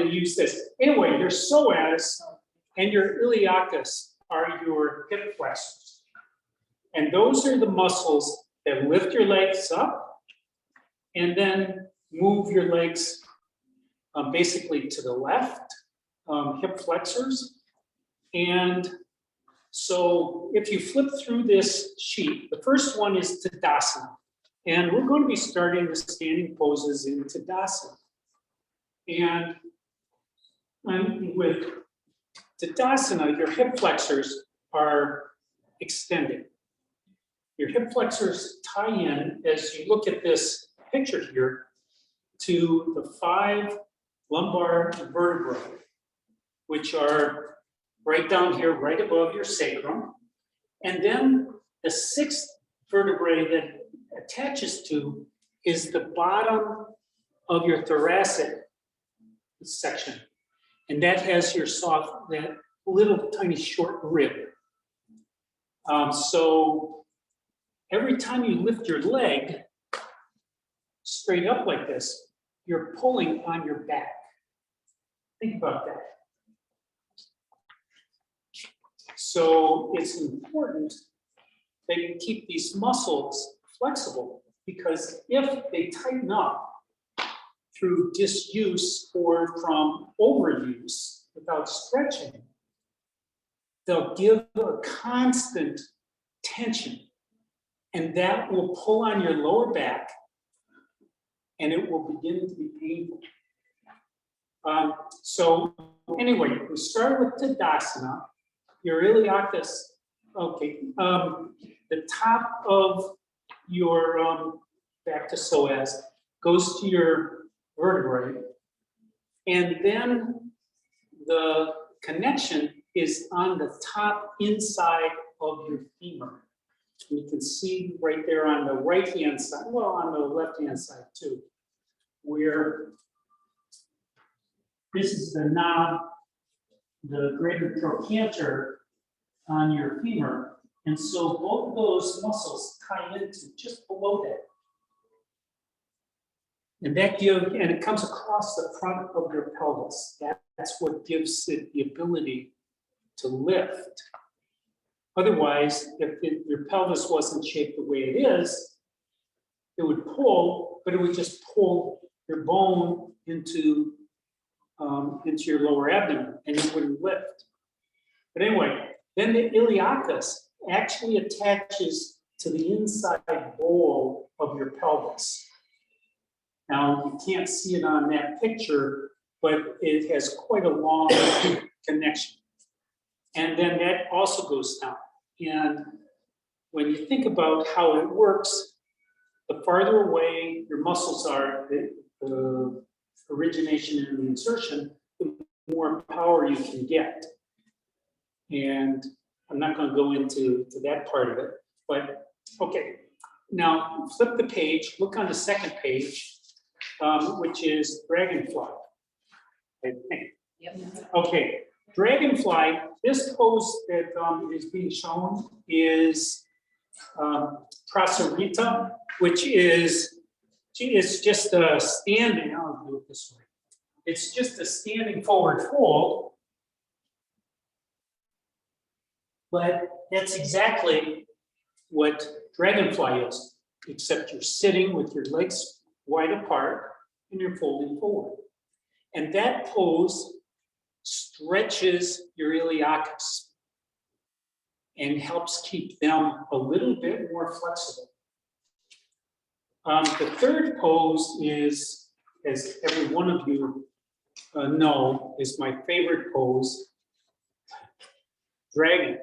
to use this. Anyway, your psoas and your iliacus are your hip flexors. And those are the muscles that lift your legs up and then move your legs basically to the left, hip flexors. And so if you flip through this sheet, the first one is Tadasana. And we're going to be starting the standing poses in Tadasana. And with Tadasana, your hip flexors are extended. Your hip flexors tie in, as you look at this picture here, to the 5 lumbar vertebrae, which are right down here, right above your sacrum. And then the 6th vertebrae that attaches to is the bottom of your thoracic section. And that has your soft, that little tiny short rib. So every time you lift your leg straight up like this, you're pulling on your back. Think about that. So it's important that you keep these muscles flexible, because if they tighten up through disuse or from overuse without stretching, they'll give a constant tension, and that will pull on your lower back and it will begin to be painful. So anyway, we start with Tadasana. Your iliacus, okay, the top of your back to psoas goes to your vertebrae, and then the connection is on the top inside of your femur. And you can see right there on the right-hand side, well, on the left-hand side too, where this is the knob, the greater trochanter on your femur. And so both of those muscles tie into just below that. And that and it comes across the front of your pelvis. That's what gives it the ability to lift. Otherwise, if your pelvis wasn't shaped the way it is, it would pull, but it would just pull your bone into your lower abdomen, and you wouldn't lift. But anyway, then the iliacus actually attaches to the inside bowl of your pelvis. Now, you can't see it on that picture, but it has quite a long connection. And then that also goes down. And when you think about how it works, the farther away your muscles are, the origination and the insertion, the more power you can get. And I'm not going to go into that part of it, but okay. Now flip the page, look on the second page, which is Dragonfly, I think. Yep. Okay, Dragonfly, this pose that is being shown is Prasarita, which is just a standing, I'll do it this way. It's just a standing forward fold, but that's exactly what Dragonfly is, except you're sitting with your legs wide apart and you're folding forward. And that pose stretches your iliacus and helps keep them a little bit more flexible. The third pose is, as every one of you know, is my favorite pose, Dragon.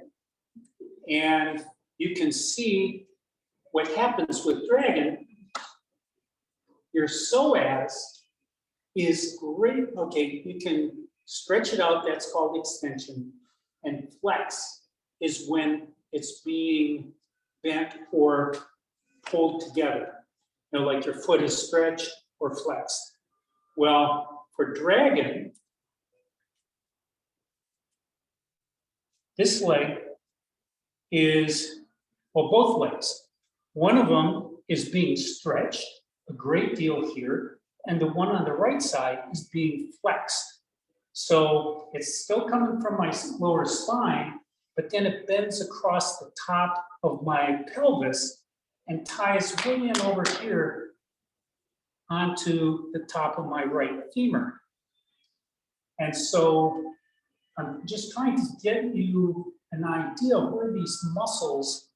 And you can see what happens with Dragon. Your psoas is great. Okay, you can stretch it out, that's called extension. And flex is when it's being bent or pulled together. You know, like your foot is stretched or flexed. Well, for Dragon, this leg is, well, both legs. One of them is being stretched a great deal here, and the one on the right side is being flexed So it's still coming from my lower spine, but then it bends across the top of my pelvis and ties way in over here onto the top of my right femur. And so I'm just trying to get you an idea of where these muscles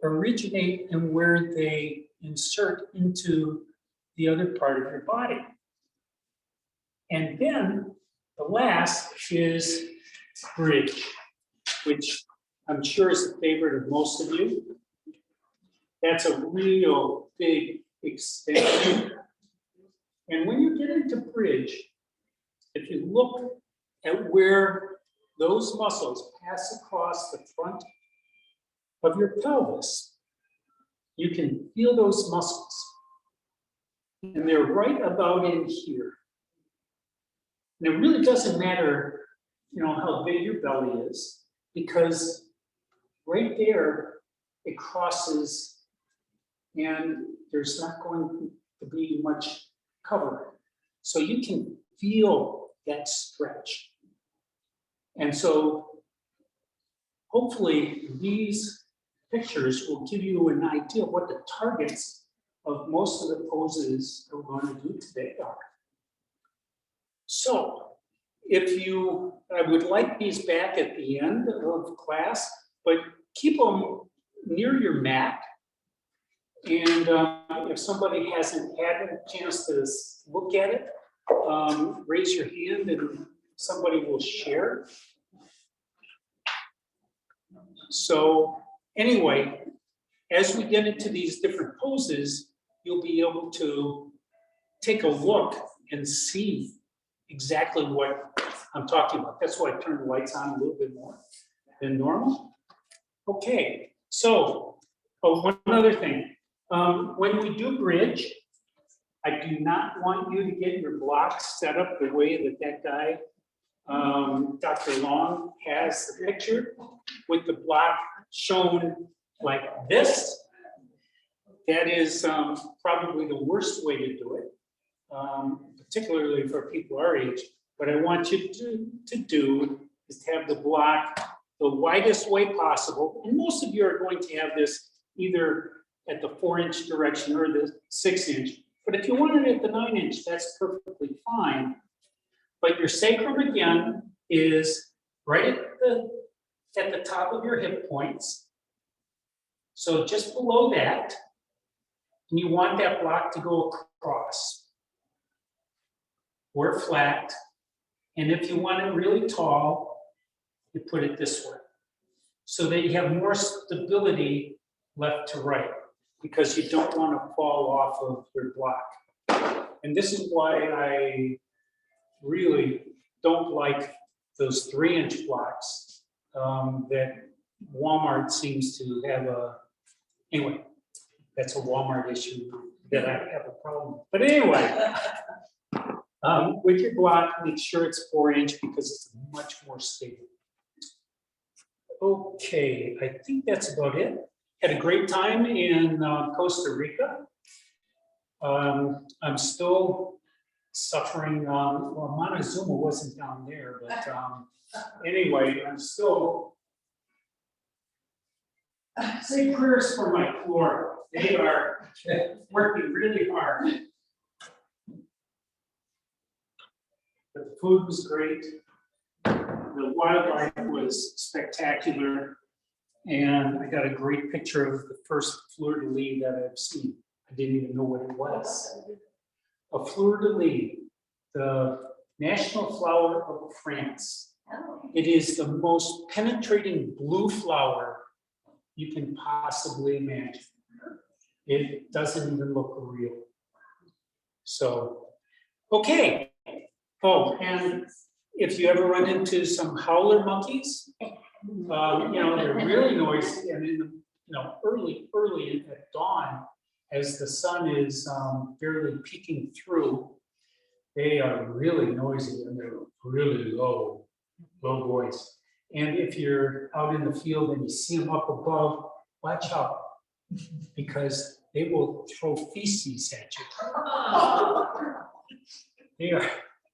originate and where they insert into the other part of your body. And then the last is bridge, which I'm sure is a favorite of most of you. That's a real big extension. And when you get into bridge, if you look at where those muscles pass across the front of your pelvis, you can feel those muscles. And they're right about in here. And it really doesn't matter, how big your belly is, because right there, it crosses and there's not going to be much cover. So you can feel that stretch. And so hopefully these pictures will give you an idea of what the targets of most of the poses that we're going to do today are. So I would like these back at the end of class, but keep them near your mat. And if somebody hasn't had a chance to look at it, raise your hand and somebody will share. So anyway, as we get into these different poses, you'll be able to take a look and see exactly what I'm talking about. That's why I turned the lights on a little bit more than normal. Okay, so one other thing. When we do bridge, I do not want you to get your blocks set up the way that guy, Dr. Long, has the picture, with the block shown like this. That is probably the worst way to do it, particularly for people our age. What I want you to do is to have the block the widest way possible. And most of you are going to have this either at the 4-inch direction or the 6-inch. But if you want it at the 9-inch, that's perfectly fine. But your sacrum, again, is right at the top of your hip points. So just below that, and you want that block to go across or flat. And if you want it really tall, you put it this way, so that you have more stability left to right, because you don't want to fall off of your block. And this is why I really don't like those 3-inch blocks that Walmart seems to have anyway, that's a Walmart issue that I have a problem with. But anyway, with your block, make sure it's 4-inch because it's much more stable. Okay, I think that's about it. Had a great time in Costa Rica. I'm still suffering. Well, Montezuma wasn't down there, but anyway, I'm still. Say prayers for my floor. They are working really hard. But the food was great. The wildlife was spectacular. And I got a great picture of the first fleur-de-lis that I've seen. I didn't even know what it was. A fleur-de-lis, the national flower of France. It is the most penetrating blue flower you can possibly imagine. It doesn't even look real. So, okay. Oh, and if you ever run into some howler monkeys, they're really noisy, and in the, early at dawn, as the sun is barely peeking through, they are really noisy and they're really low voice. And if you're out in the field and you see them up above, watch out, because they will throw feces at you.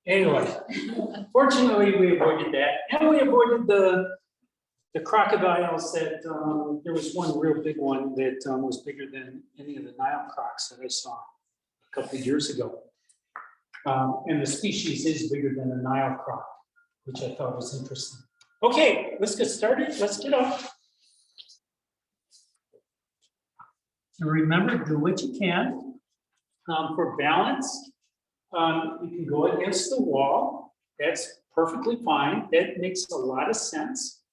Anyway, fortunately, we avoided that. And we avoided the crocodiles that, there was one real big one that was bigger than any of the Nile crocs that I saw a couple of years ago. And the species is bigger than a Nile croc, which I thought was interesting. Okay, let's get started. Let's get up. And remember, do what you can. For balance, you can go against the wall. That's perfectly fine. That makes a lot of sense.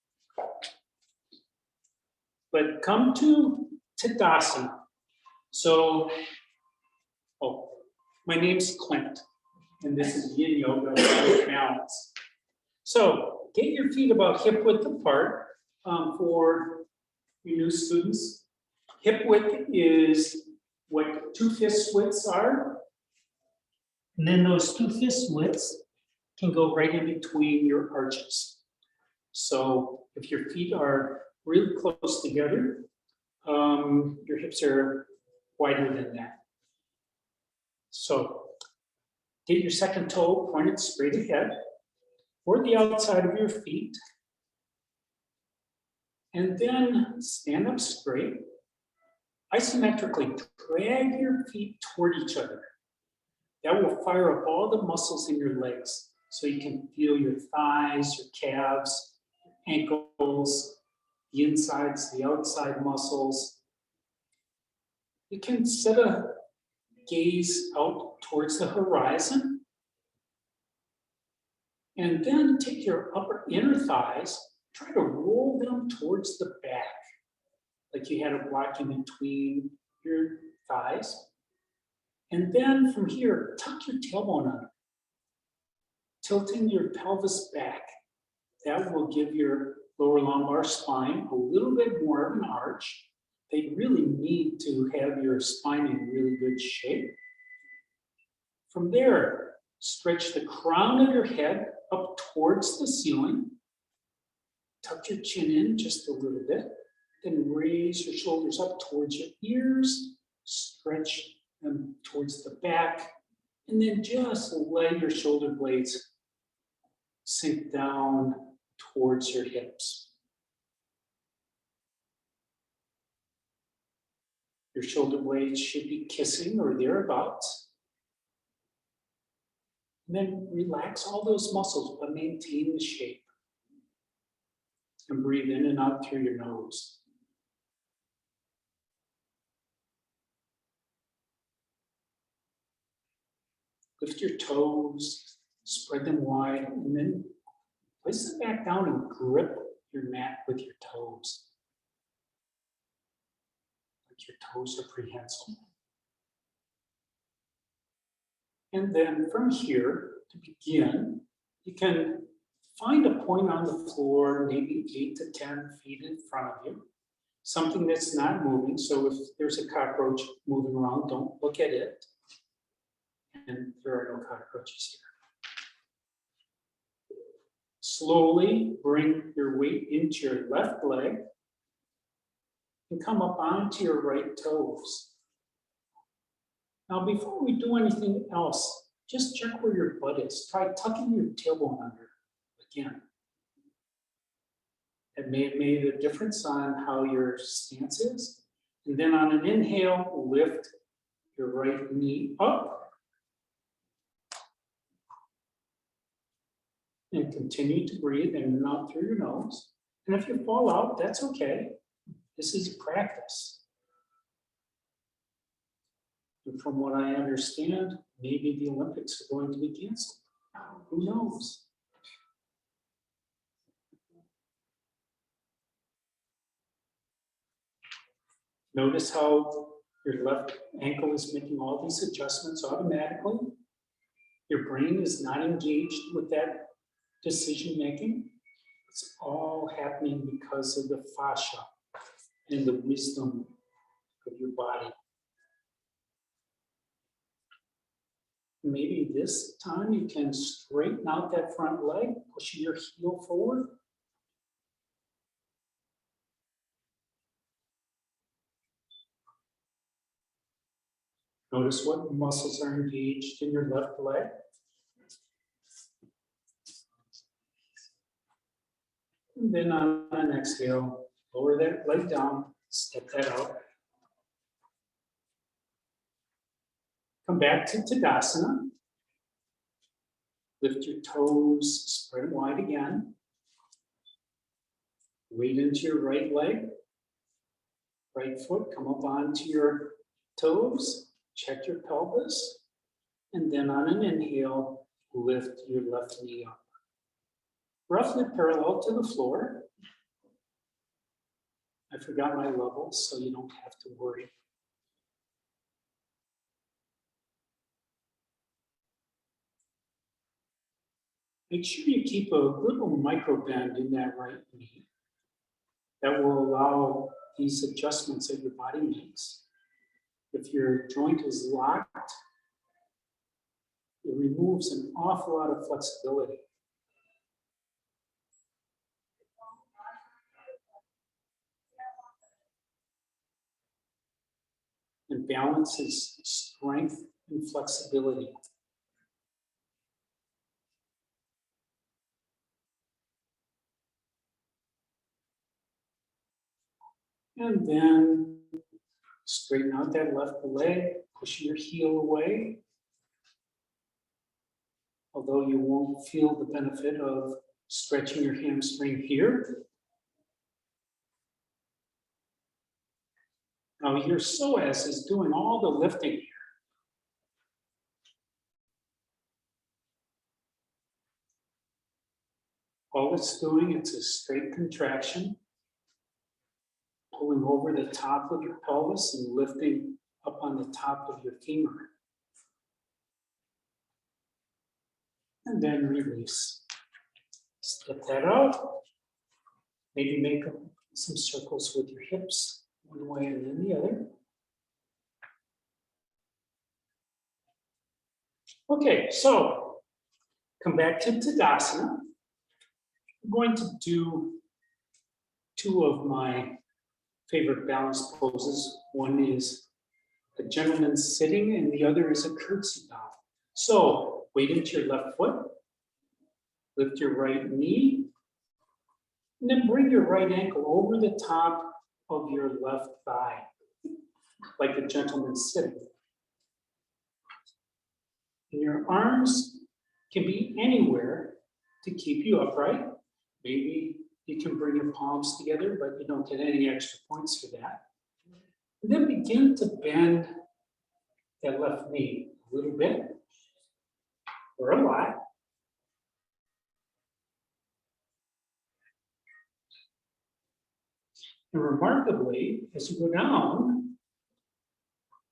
But come to Tadasana. So, my name's Clint, and this is Yin Yoga Balance. So, get your feet about hip width apart for your new students. Hip width is what 2/5 widths are. And then those 2/5 widths can go right in between your arches. So if your feet are really close together, your hips are wider than that. So get your second toe pointed straight ahead or the outside of your feet. And then stand up straight. Isometrically drag your feet toward each other. That will fire up all the muscles in your legs so you can feel your thighs, your calves, ankles, the insides, the outside muscles. You can set a gaze out towards the horizon and then take your upper inner thighs, try to roll them towards the back, like you had a block in between your thighs. And then from here, tuck your tailbone under, tilting your pelvis back. That will give your lower lumbar spine a little bit more of an arch. They really need to have your spine in really good shape. From there, stretch the crown of your head up towards the ceiling. Tuck your chin in just a little bit. Then raise your shoulders up towards your ears. Stretch them towards the back. And then just let your shoulder blades sink down towards your hips. Your shoulder blades should be kissing or thereabouts. And then relax all those muscles, but maintain the shape. And breathe in and out through your nose. Lift your toes, spread them wide, and then place them back down and grip your mat with your toes. Like your toes are prehensile. And then from here, to begin, you can find a point on the floor, maybe 8 to 10 feet in front of you. Something that's not moving, so if there's a cockroach moving around, don't look at it. And there are no cockroaches here. Slowly bring your weight into your left leg and come up onto your right toes. Now, before we do anything else, just check where your butt is. Try tucking your tailbone under again. It may have made a difference on how your stance is. And then on an inhale, lift your right knee up. And continue to breathe in and out through your nose. And if you fall out, that's okay. This is practice. And from what I understand, maybe the Olympics are going to be canceled. Who knows? Notice how your left ankle is making all these adjustments automatically. Your brain is not engaged with that decision making. It's all happening because of the fascia and the wisdom of your body. Maybe this time you can straighten out that front leg, pushing your heel forward. Notice what muscles are engaged in your left leg. And then on an exhale, lower that leg down, step that out. Come back to Tadasana. Lift your toes, spread wide again. Weight into your right leg. Right foot, come up onto your toes. Check your pelvis. And then on an inhale, lift your left knee up. Roughly parallel to the floor. I forgot my levels, so you don't have to worry. Make sure you keep a little micro bend in that right knee. That will allow these adjustments that your body makes. If your joint is locked, it removes an awful lot of flexibility. And balance is strength and flexibility. And then straighten out that left leg, push your heel away. Although you won't feel the benefit of stretching your hamstring here. Now your psoas is doing all the lifting here. All it's doing, it's a straight contraction, pulling over the top of your pelvis and lifting up on the top of your femur. And then release. Step that out. Maybe make some circles with your hips, one way and then the other. Okay, so come back to Tadasana. I'm going to do two of my favorite balance poses. One is a gentleman sitting and the other is a curtsy bow. So weight into your left foot, lift your right knee, and then bring your right ankle over the top of your left thigh, like a gentleman sitting. And your arms can be anywhere to keep you upright. Maybe you can bring your palms together, but you don't get any extra points for that. And then begin to bend that left knee a little bit, or a lot. And remarkably, as you go down,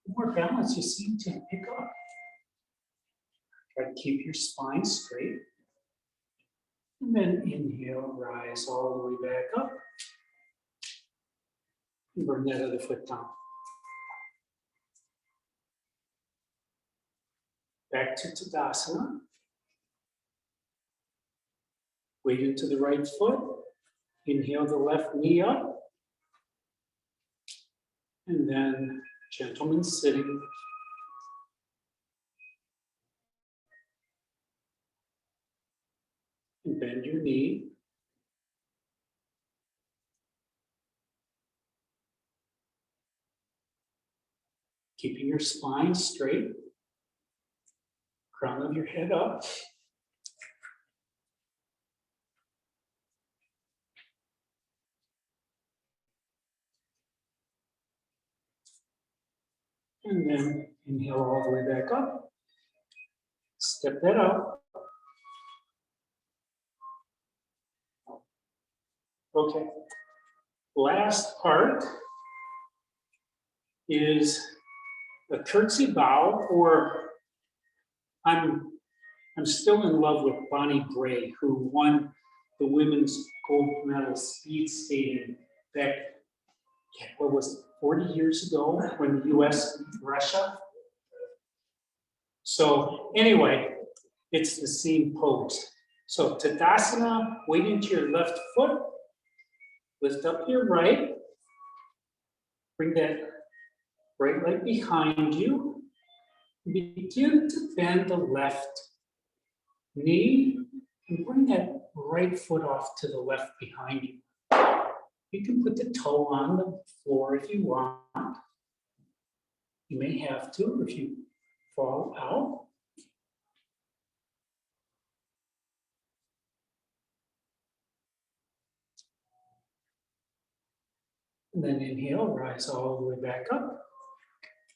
the more balance you seem to pick up. Try to keep your spine straight. And then inhale, rise all the way back up. And bring that other foot down. Back to Tadasana. Weight into the right foot. Inhale the left knee up. And then gentleman sitting. And bend your knee. Keeping your spine straight. Crown of your head up. And then inhale all the way back up. Step that out. Okay. Last part is a curtsy bow, or I'm still in love with Bonnie Gray, who won the women's gold medal speed skating back, what was it, 40 years ago when the US beat Russia. So anyway, it's the same pose. So Tadasana, weight into your left foot, lift up your right, bring that right leg behind you, begin to bend the left knee and bring that right foot off to the left behind you. You can put the toe on the floor if you want. You may have to if you fall out. And then inhale, rise all the way back up,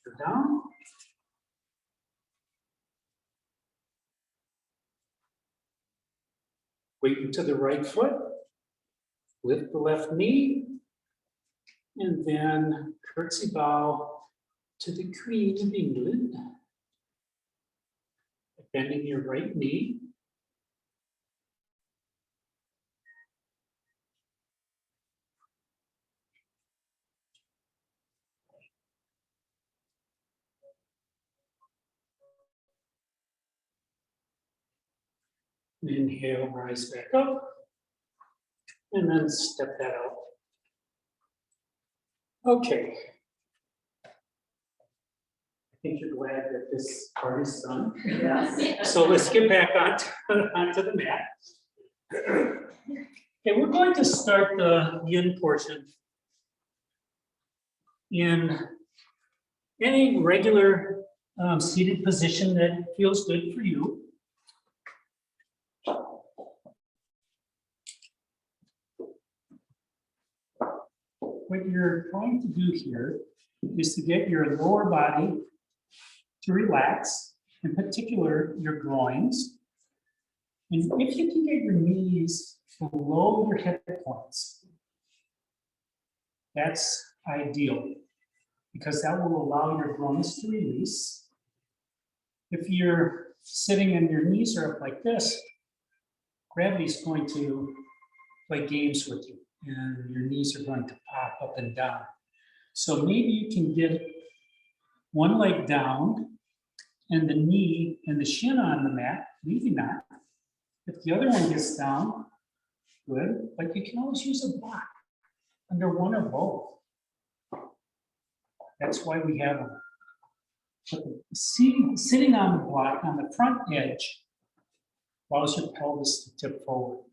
or down. Weight to the right foot, lift the left knee, and then curtsy bow to the Queen of England. Bending your right knee. Inhale, rise back up, and then step that out. Okay. I think you're glad that this part is done. Yes. So let's get back onto the mat. Okay, we're going to start the yin portion in any regular seated position that feels good for you. What you're trying to do here is to get your lower body to relax, in particular your groins. And if you can get your knees below your hip points, that's ideal, because that will allow your groins to release. If you're sitting and your knees are up like this, gravity is going to play games with you, and your knees are going to pop up and down. So maybe you can get one leg down and the knee and the shin on the mat, leaving that. If the other one gets down, good, but you can always use a block under one or both. That's why we have them. But sitting on the block on the front edge allows your pelvis to tip forward.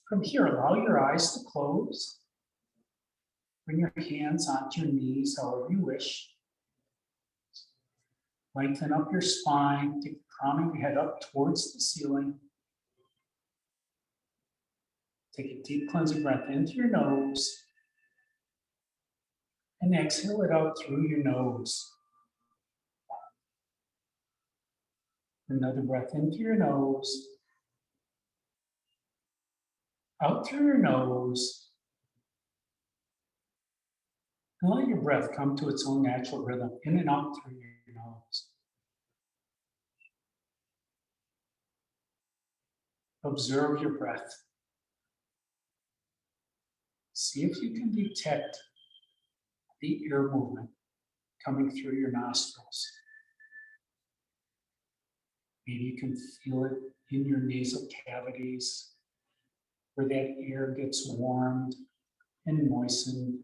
From here, allow your eyes to close. Bring your hands onto your knees, however you wish. Lengthen up your spine, take the crown of your head up towards the ceiling. Take a deep cleansing breath into your nose. And exhale it out through your nose. Another breath into your nose. Out through your nose. And let your breath come to its own natural rhythm, in and out through your nose. Observe your breath. See if you can detect the air movement coming through your nostrils. Maybe you can feel it in your nasal cavities, where that air gets warmed and moistened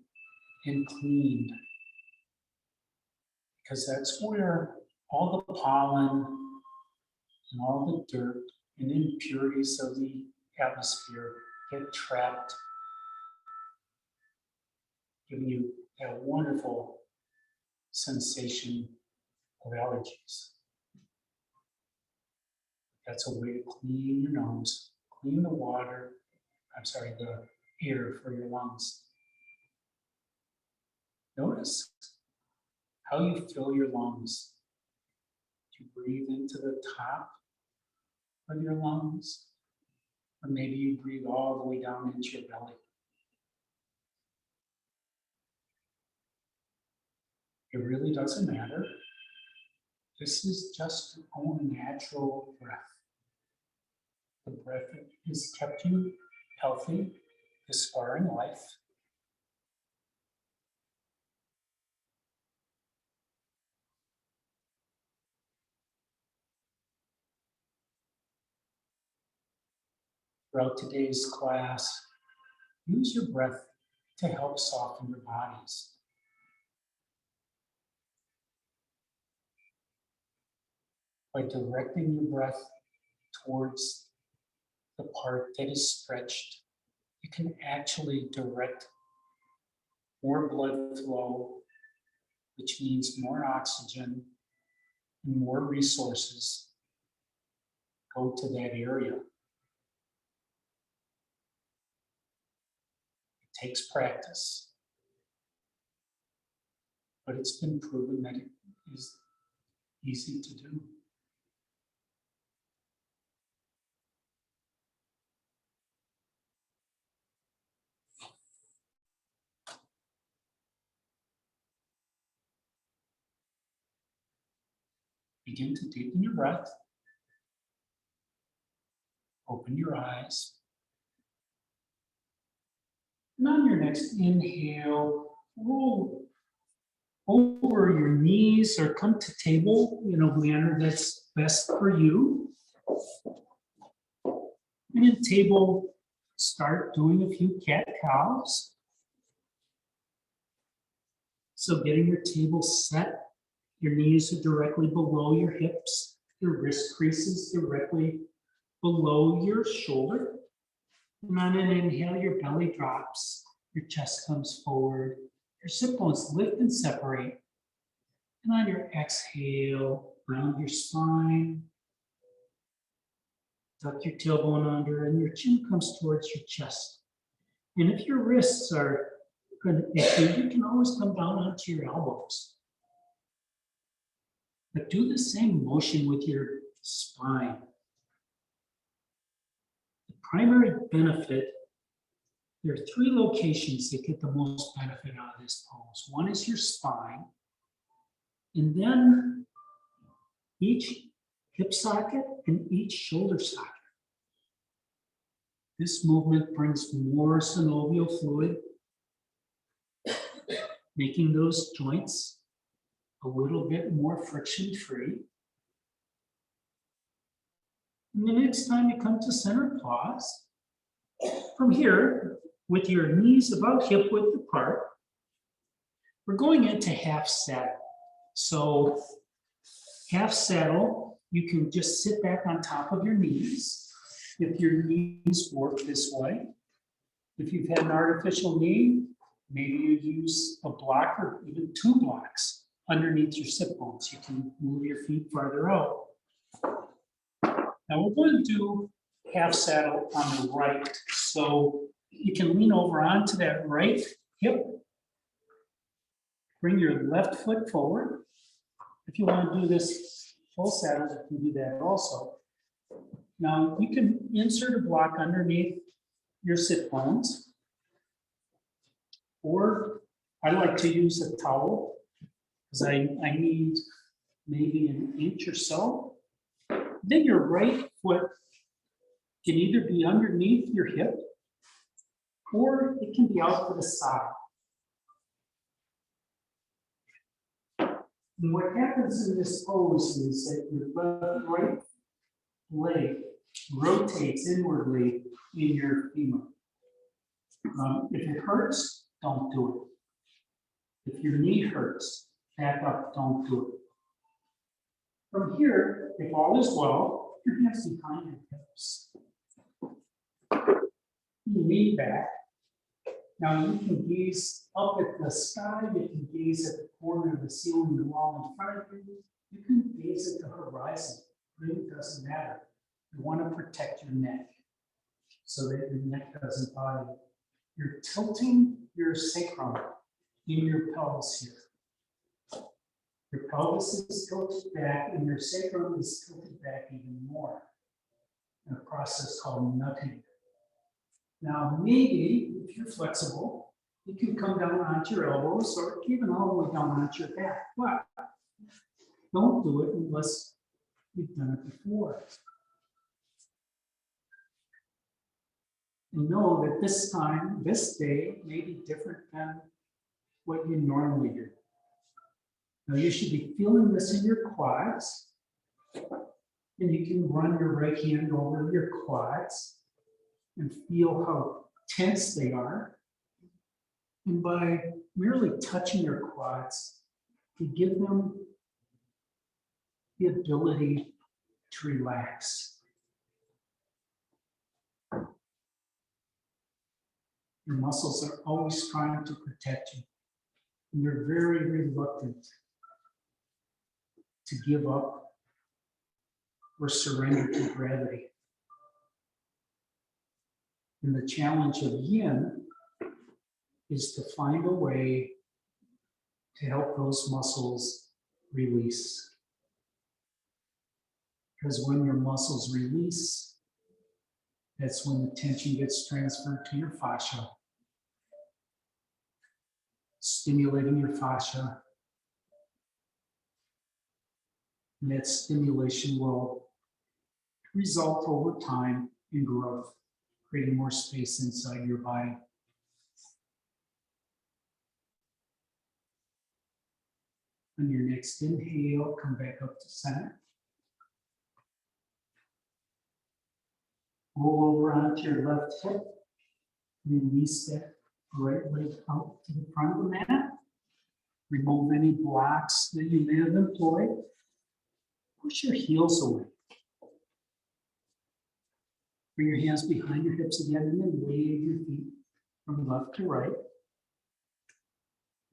and cleaned. Because that's where all the pollen and all the dirt and impurities of the atmosphere get trapped, giving you that wonderful sensation of allergies. That's a way to clean your nose, clean the the air for your lungs. Notice how you fill your lungs. You breathe into the top of your lungs, or maybe you breathe all the way down into your belly. It really doesn't matter. This is just your own natural breath. The breath that has kept you healthy this far in life. Throughout today's class, use your breath to help soften your bodies. By directing your breath towards the part that is stretched, you can actually direct more blood flow, which means more oxygen and more resources go to that area. It takes practice, but it's been proven that it is easy to do. Begin to deepen your breath. Open your eyes. And on your next inhale, roll over your knees or come to table in a manner that's best for you. And in table, start doing a few cat-cows. So getting your table set, your knees are directly below your hips, your wrist creases directly below your shoulder. And on an inhale, your belly drops, your chest comes forward, your sit bones lift and separate. And on your exhale, round your spine, tuck your tailbone under, and your chin comes towards your chest. And if your wrists are kind of iffy, you can always come down onto your elbows. But do the same motion with your spine. The primary benefit, there are three locations that get the most benefit out of this pose. One is your spine, and then each hip socket and each shoulder socket. This movement brings more synovial fluid, making those joints a little bit more friction-free. And the next time you come to center pause, from here, with your knees about hip width apart, we're going into half saddle. So half saddle, you can just sit back on top of your knees if your knees work this way. If you've had an artificial knee, maybe you use a block or even two blocks underneath your sit bones. You can move your feet farther out. Now we're going to do half saddle on the right. So you can lean over onto that right hip. Bring your left foot forward. If you want to do this full saddle, you can do that also. Now you can insert a block underneath your sit bones. Or I like to use a towel because I need maybe an inch or so. Then your right foot can either be underneath your hip or it can be out to the side. And what happens in this pose is that your right leg rotates inwardly in your femur. If it hurts, don't do it. If your knee hurts, back up, don't do it. From here, if all is well, your hands behind your hips. You lean back. Now you can gaze up at the sky, you can gaze at the corner of the ceiling, the wall in front of you. You can gaze at the horizon. It really doesn't matter. You want to protect your neck so that your neck doesn't bother you. You're tilting your sacrum in your pelvis here. Your pelvis is tilted back and your sacrum is tilted back even more in a process called nutting. Now, maybe if you're flexible, you can come down onto your elbows or even all the way down onto your back. But don't do it unless you've done it before. And know that this time, this day, may be different than what you normally do. Now you should be feeling this in your quads. And you can run your right hand over your quads and feel how tense they are. And by merely touching your quads, you give them the ability to relax. Your muscles are always trying to protect you. And they're very reluctant to give up or surrender to gravity. And the challenge of yin is to find a way to help those muscles release. Because when your muscles release, that's when the tension gets transferred to your fascia, stimulating your fascia. And that stimulation will result over time in growth, creating more space inside your body. On your next inhale, come back up to center. Roll over onto your left hip. Release that right leg out to the front of the mat. Remove any blocks that you may have employed. Push your heels away. Bring your hands behind your hips again and then wave your feet from left to right.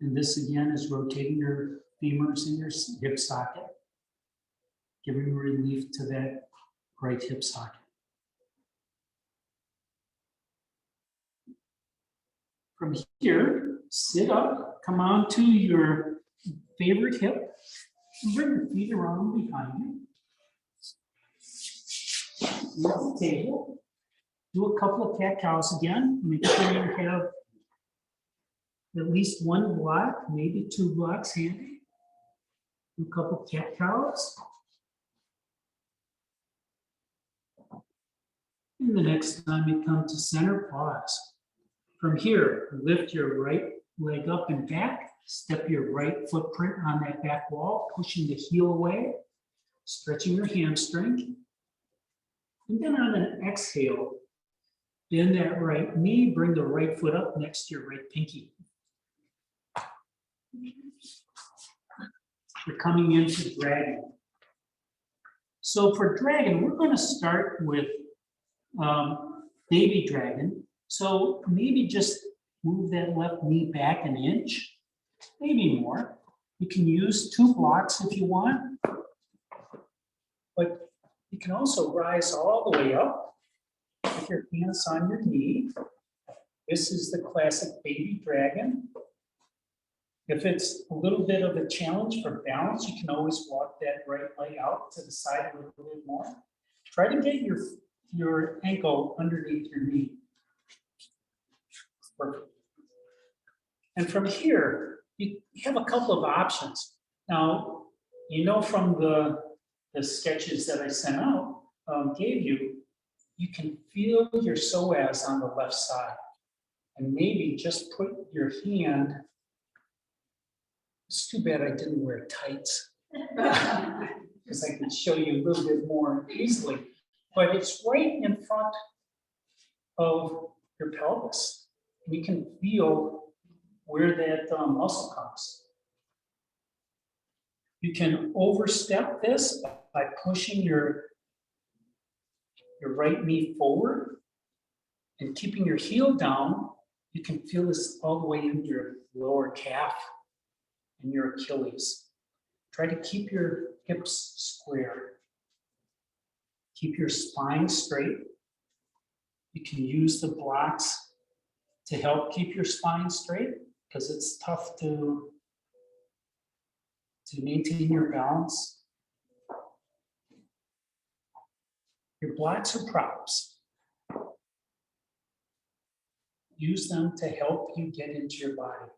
And this again is rotating your femurs in your hip socket, giving relief to that right hip socket. From here, sit up, come on to your favorite hip, and bring your feet around behind you. Leave the table. Do a couple of cat-cows again. Make sure you have at least one block, maybe 2 blocks handy. Do a couple of cat-cows. And the next time you come to center, pause. From here, lift your right leg up and back. Step your right footprint on that back wall, pushing the heel away, stretching your hamstring. And then on an exhale, bend that right knee, bring the right foot up next to your right pinky. We're coming into dragon. So for dragon, we're going to start with baby dragon. So maybe just move that left knee back an inch, maybe more. You can use 2 blocks if you want, but you can also rise all the way up with your hands on your knee. This is the classic baby dragon. If it's a little bit of a challenge for balance, you can always walk that right leg out to the side a little bit more. Try to get your ankle underneath your knee. Perfect. And from here, you have a couple of options. Now, you know from the sketches that I sent out, gave you, you can feel your psoas on the left side. And maybe just put your hand, it's too bad I didn't wear tights, because I can show you a little bit more easily. But it's right in front of your pelvis. We can feel where that muscle comes. You can overstep this by pushing your right knee forward and keeping your heel down. You can feel this all the way into your lower calf and your Achilles. Try to keep your hips square. Keep your spine straight. You can use the blocks to help keep your spine straight, because it's tough to maintain your balance. Your blocks are props. Use them to help you get into your body.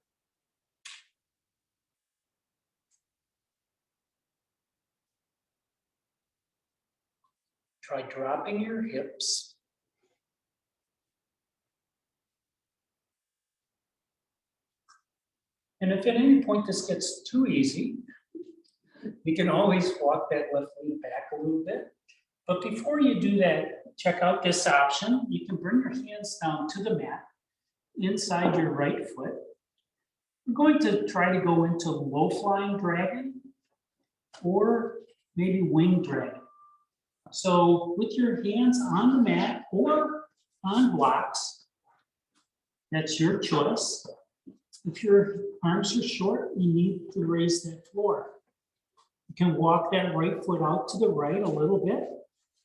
Try dropping your hips. And if at any point this gets too easy, you can always walk that left knee back a little bit. But before you do that, check out this option. You can bring your hands down to the mat, inside your right foot. We're going to try to go into low flying dragon or maybe winged dragon. So with your hands on the mat or on blocks, That's your choice. If your arms are short, you need to raise that floor. You can walk that right foot out to the right a little bit.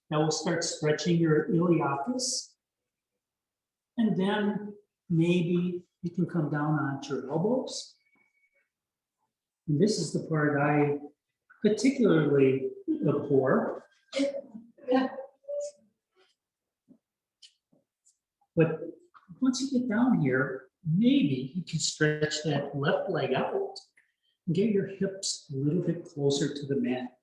That will start stretching your iliacus. And then maybe you can come down onto your elbows. And this is the part I particularly abhor. But once you get down here, maybe you can stretch that left leg out and get your hips a little bit closer to the mat.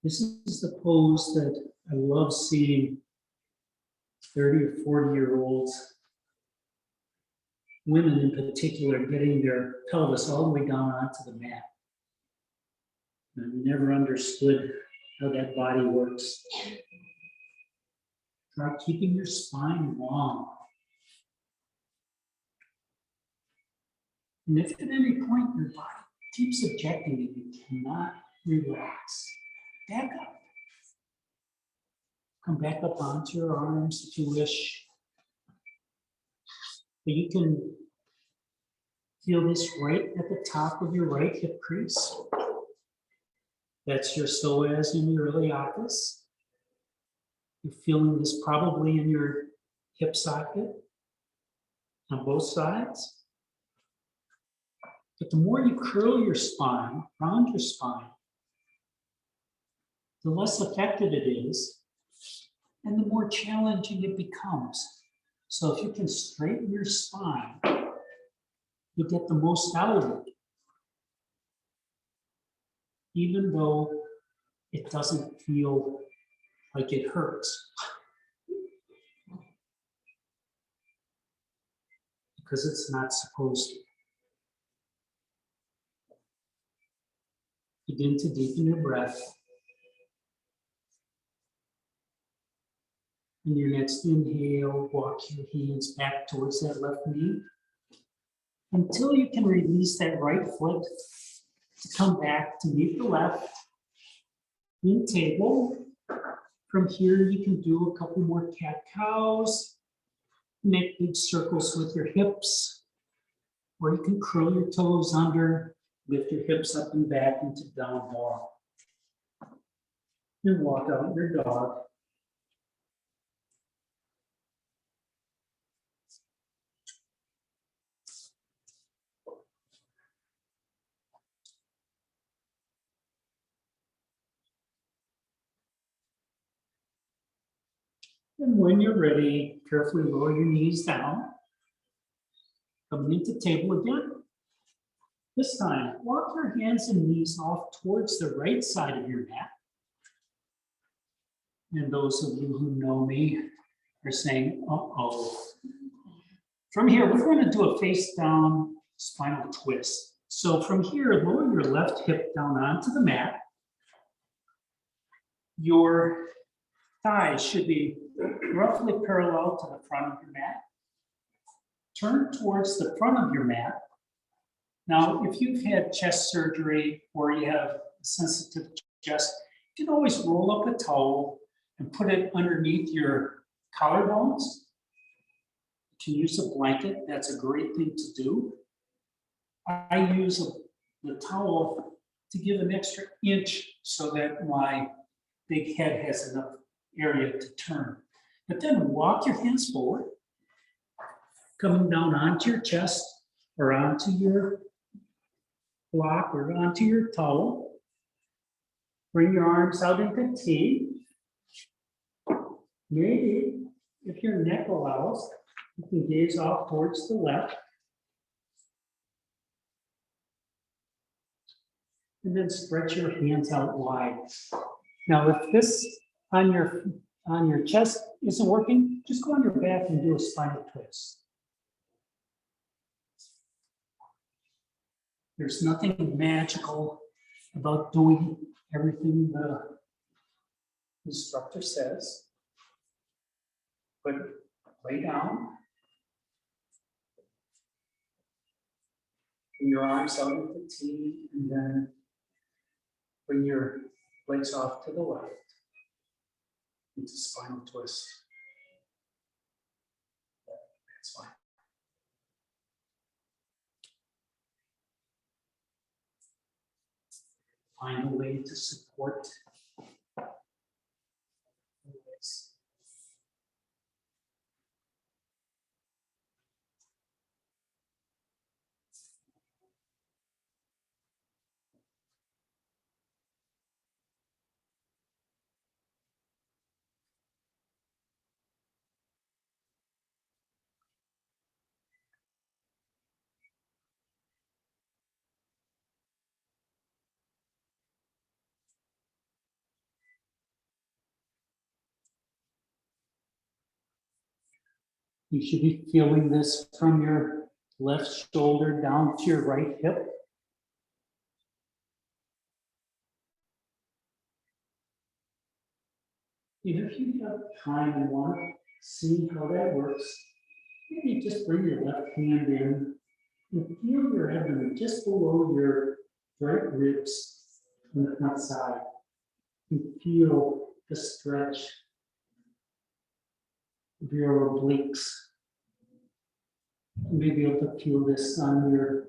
This is the pose that I love seeing 30 or 40-year-olds, women in particular, getting their pelvis all the way down onto the mat. I never understood how that body works. Try keeping your spine long. And if at any point your body keeps objecting and you cannot relax, back up. Come back up onto your arms if you wish. But you can feel this right at the top of your right hip crease. That's your psoas and your iliacus. You're feeling this probably in your hip socket on both sides. But the more you curl your spine, round your spine, the less affected it is, and the more challenging it becomes. So if you can straighten your spine, you get the most out of it, even though it doesn't feel like it hurts. Because it's not supposed to. Begin to deepen your breath. In your next inhale, walk your hands back towards that left knee until you can release that right foot to come back to meet the left in table. From here, you can do a couple more cat-cows. Make big circles with your hips, or you can curl your toes under, lift your hips up and back into down dog. And walk out your dog. And when you're ready, carefully lower your knees down. Coming into table again. This time, walk your hands and knees off towards the right side of your mat. And those of you who know me are saying, uh-oh. From here, we're going to do a face down spinal twist. So from here, lower your left hip down onto the mat. Your thighs should be roughly parallel to the front of your mat. Turn towards the front of your mat. Now, if you've had chest surgery or you have a sensitive chest, you can always roll up a towel and put it underneath your collarbones. You can use a blanket. That's a great thing to do. I use the towel to give an extra inch so that my big head has enough area to turn. But then walk your hands forward, coming down onto your chest or onto your block or onto your towel. Bring your arms out into T. Maybe, if your neck allows, you can gaze off towards the left. And then stretch your hands out wide. Now, if this on your chest isn't working, just go on your back and do a spinal twist. There's nothing magical about doing everything the instructor says. But lay down. Bring your arms out into T, and then bring your legs off to the left into spinal twist. That's fine. Find a way to support. You should be feeling this from your left shoulder down to your right hip. If you have time and want to see how that works, maybe just bring your left hand in and feel your abdomen just below your right ribs on the front side. You feel the stretch of your obliques. You may be able to feel this on your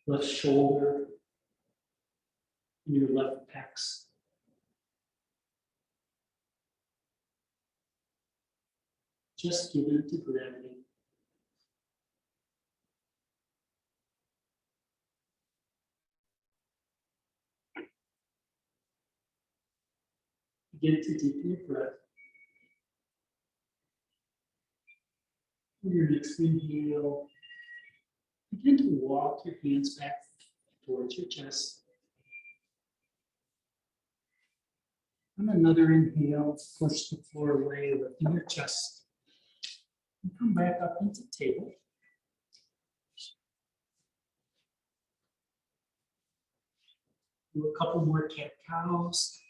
left shoulder and your left pecs. Just give it to gravity. Begin to deepen your breath. Your next inhale, begin to walk your hands back towards your chest. On another inhale, push the floor away, lifting your chest. And come back up into table. Do a couple more cat-cows.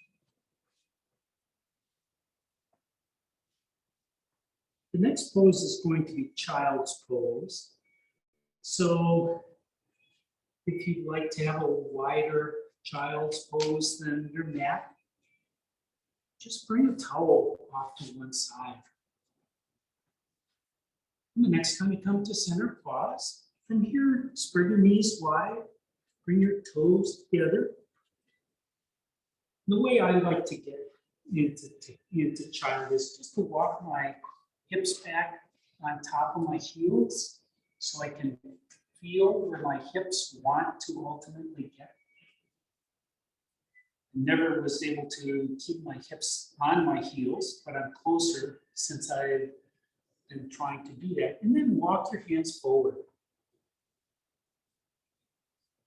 The next pose is going to be child's pose. So if you'd like to have a wider child's pose than your mat, just bring a towel off to one side. And the next time you come to center, pause. From here, spread your knees wide, bring your toes together. The way I like to get into child is just to walk my hips back on top of my heels so I can feel where my hips want to ultimately get. Never was able to keep my hips on my heels, but I'm closer since I've been trying to do that. And then walk your hands forward.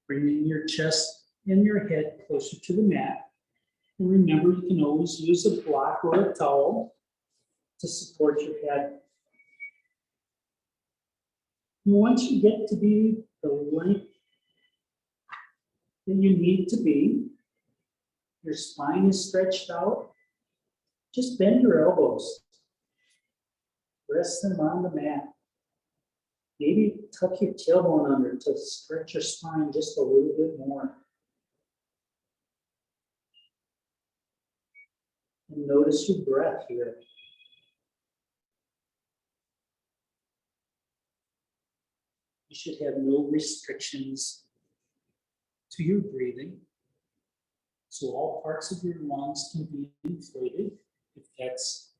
Bringing your chest and your head closer to the mat. And remember, you can always use a block or a towel to support your head. And once you get to be the length that you need to be, your spine is stretched out, just bend your elbows. Rest them on the mat. Maybe tuck your tailbone under to stretch your spine just a little bit more. And notice your breath here. You should have no restrictions to your breathing. So all parts of your lungs can be inflated if that's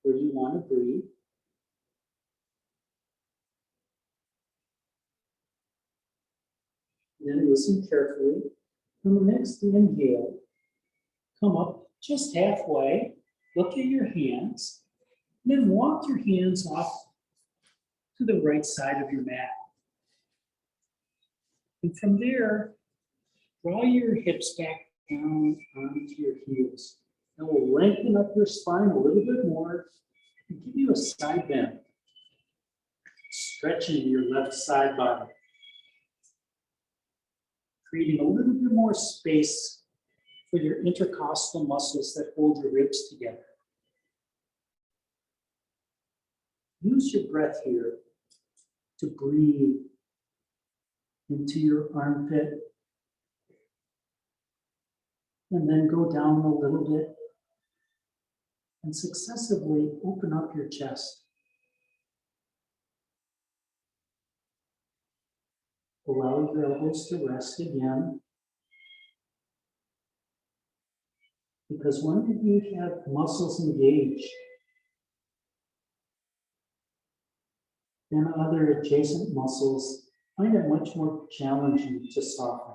where you want to breathe. Then listen carefully. On the next inhale, come up just halfway, look at your hands, and then walk your hands off to the right side of your mat. And from there, draw your hips back down onto your heels. That will lengthen up your spine a little bit more and give you a side bend, stretching your left side body, creating a little bit more space for your intercostal muscles that hold your ribs together. Use your breath here to breathe into your armpit and then go down a little bit and successively open up your chest. Allow your elbows to rest again. Because when you have muscles engaged, then other adjacent muscles find it much more challenging to soften.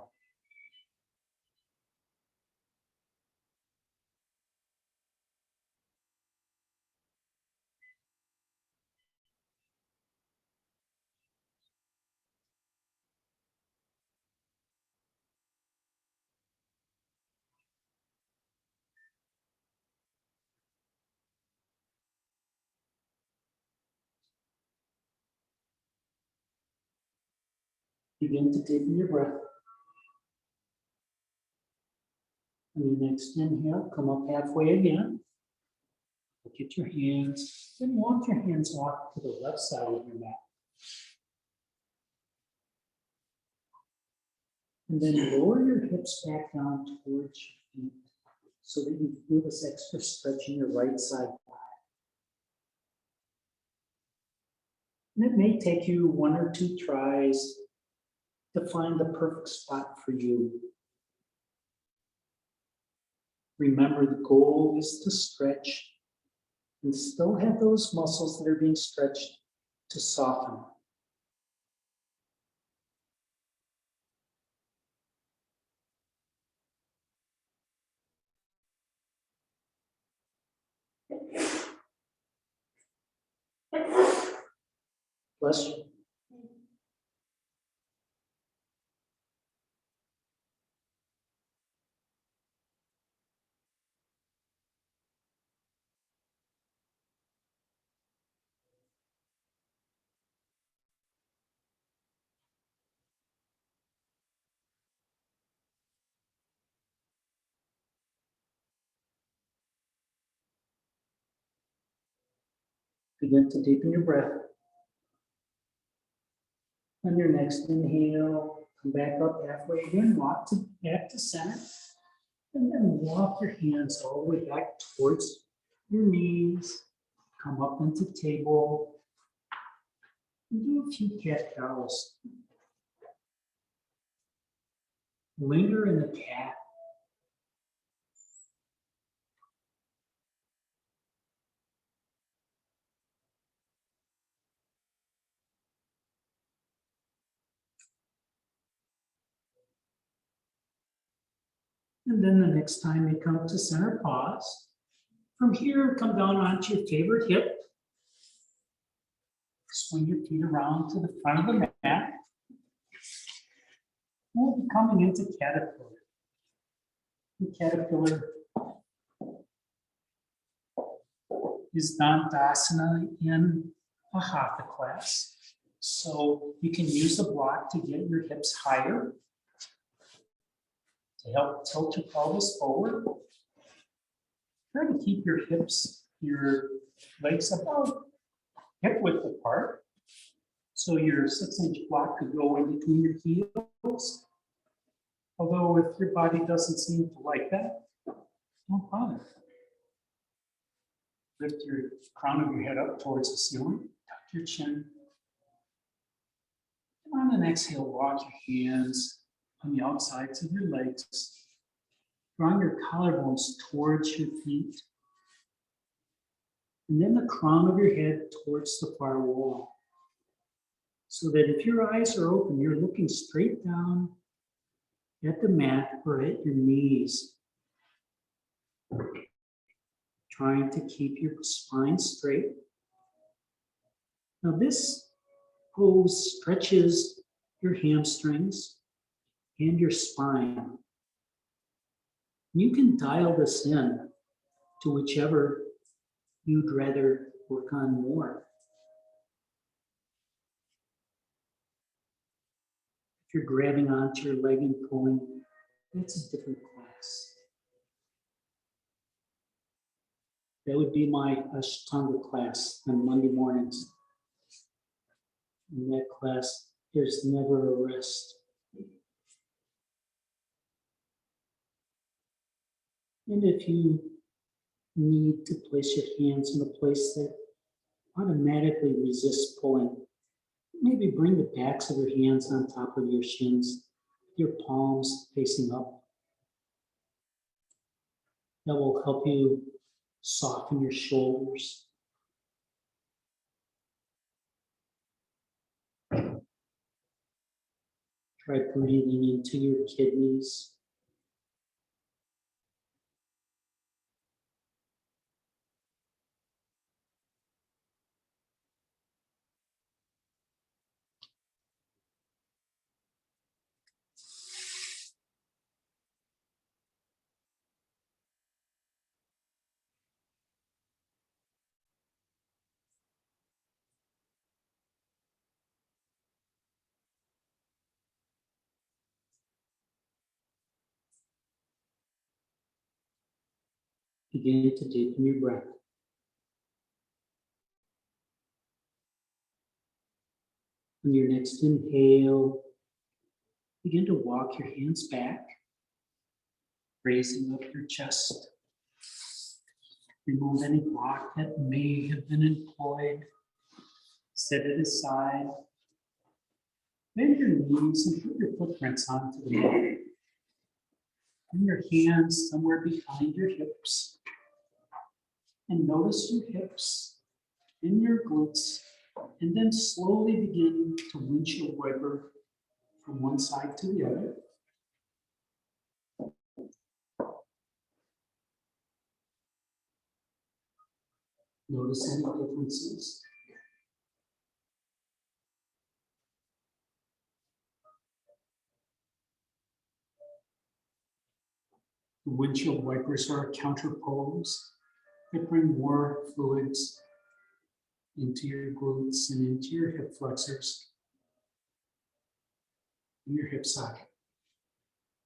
Begin to deepen your breath. On your next inhale, come up halfway again. Look at your hands, then walk your hands off to the left side of your mat. And then lower your hips back down towards your feet so that you feel this extra stretch in your right side. And it may take you 1 or 2 tries to find the perfect spot for you. Remember, the goal is to stretch and still have those muscles that are being stretched to soften. Bless you. Begin to deepen your breath. On your next inhale, come back up halfway again, walk back to center, and then walk your hands all the way back towards your knees. Come up into table, and do a few cat-cows. Linger in the cat. And then the next time you come to center, pause. From here, come down onto your favorite hip. Swing your feet around to the front of the mat. We'll be coming into caterpillar. The caterpillar is Tadasana in a hatha class. So you can use a block to get your hips higher, to help tilt your pelvis forward. Try to keep your hips, your legs about hip width apart. So your 6-inch block could go in between your heels. Although if your body doesn't seem to like that, don't bother. Lift your crown of your head up towards the ceiling, tuck your chin. And on an exhale, walk your hands on the outsides of your legs. Draw your collarbones towards your feet. And then the crown of your head towards the far wall. So that if your eyes are open, you're looking straight down at the mat or at your knees. Trying to keep your spine straight. Now this pose stretches your hamstrings and your spine. You can dial this in to whichever you'd rather work on more. If you're grabbing onto your leg and pulling, that's a different class. That would be my Ashtanga class on Monday mornings. In that class, there's never a rest. And if you need to place your hands in a place that automatically resists pulling, Maybe bring the backs of your hands on top of your shins, your palms facing up. That will help you soften your shoulders. Try breathing into your kidneys. Begin to deepen your breath. On your next inhale, begin to walk your hands back, raising up your chest. Remove any block that may have been employed. Set it aside. Bend your knees and put your footprints onto the mat. Bring your hands somewhere behind your hips. And notice your hips and your glutes. And then slowly begin to windshield wiper from one side to the other. Notice any differences. The windshield wipers are a counterpose that bring more fluids into your glutes and into your hip flexors and your hip socket.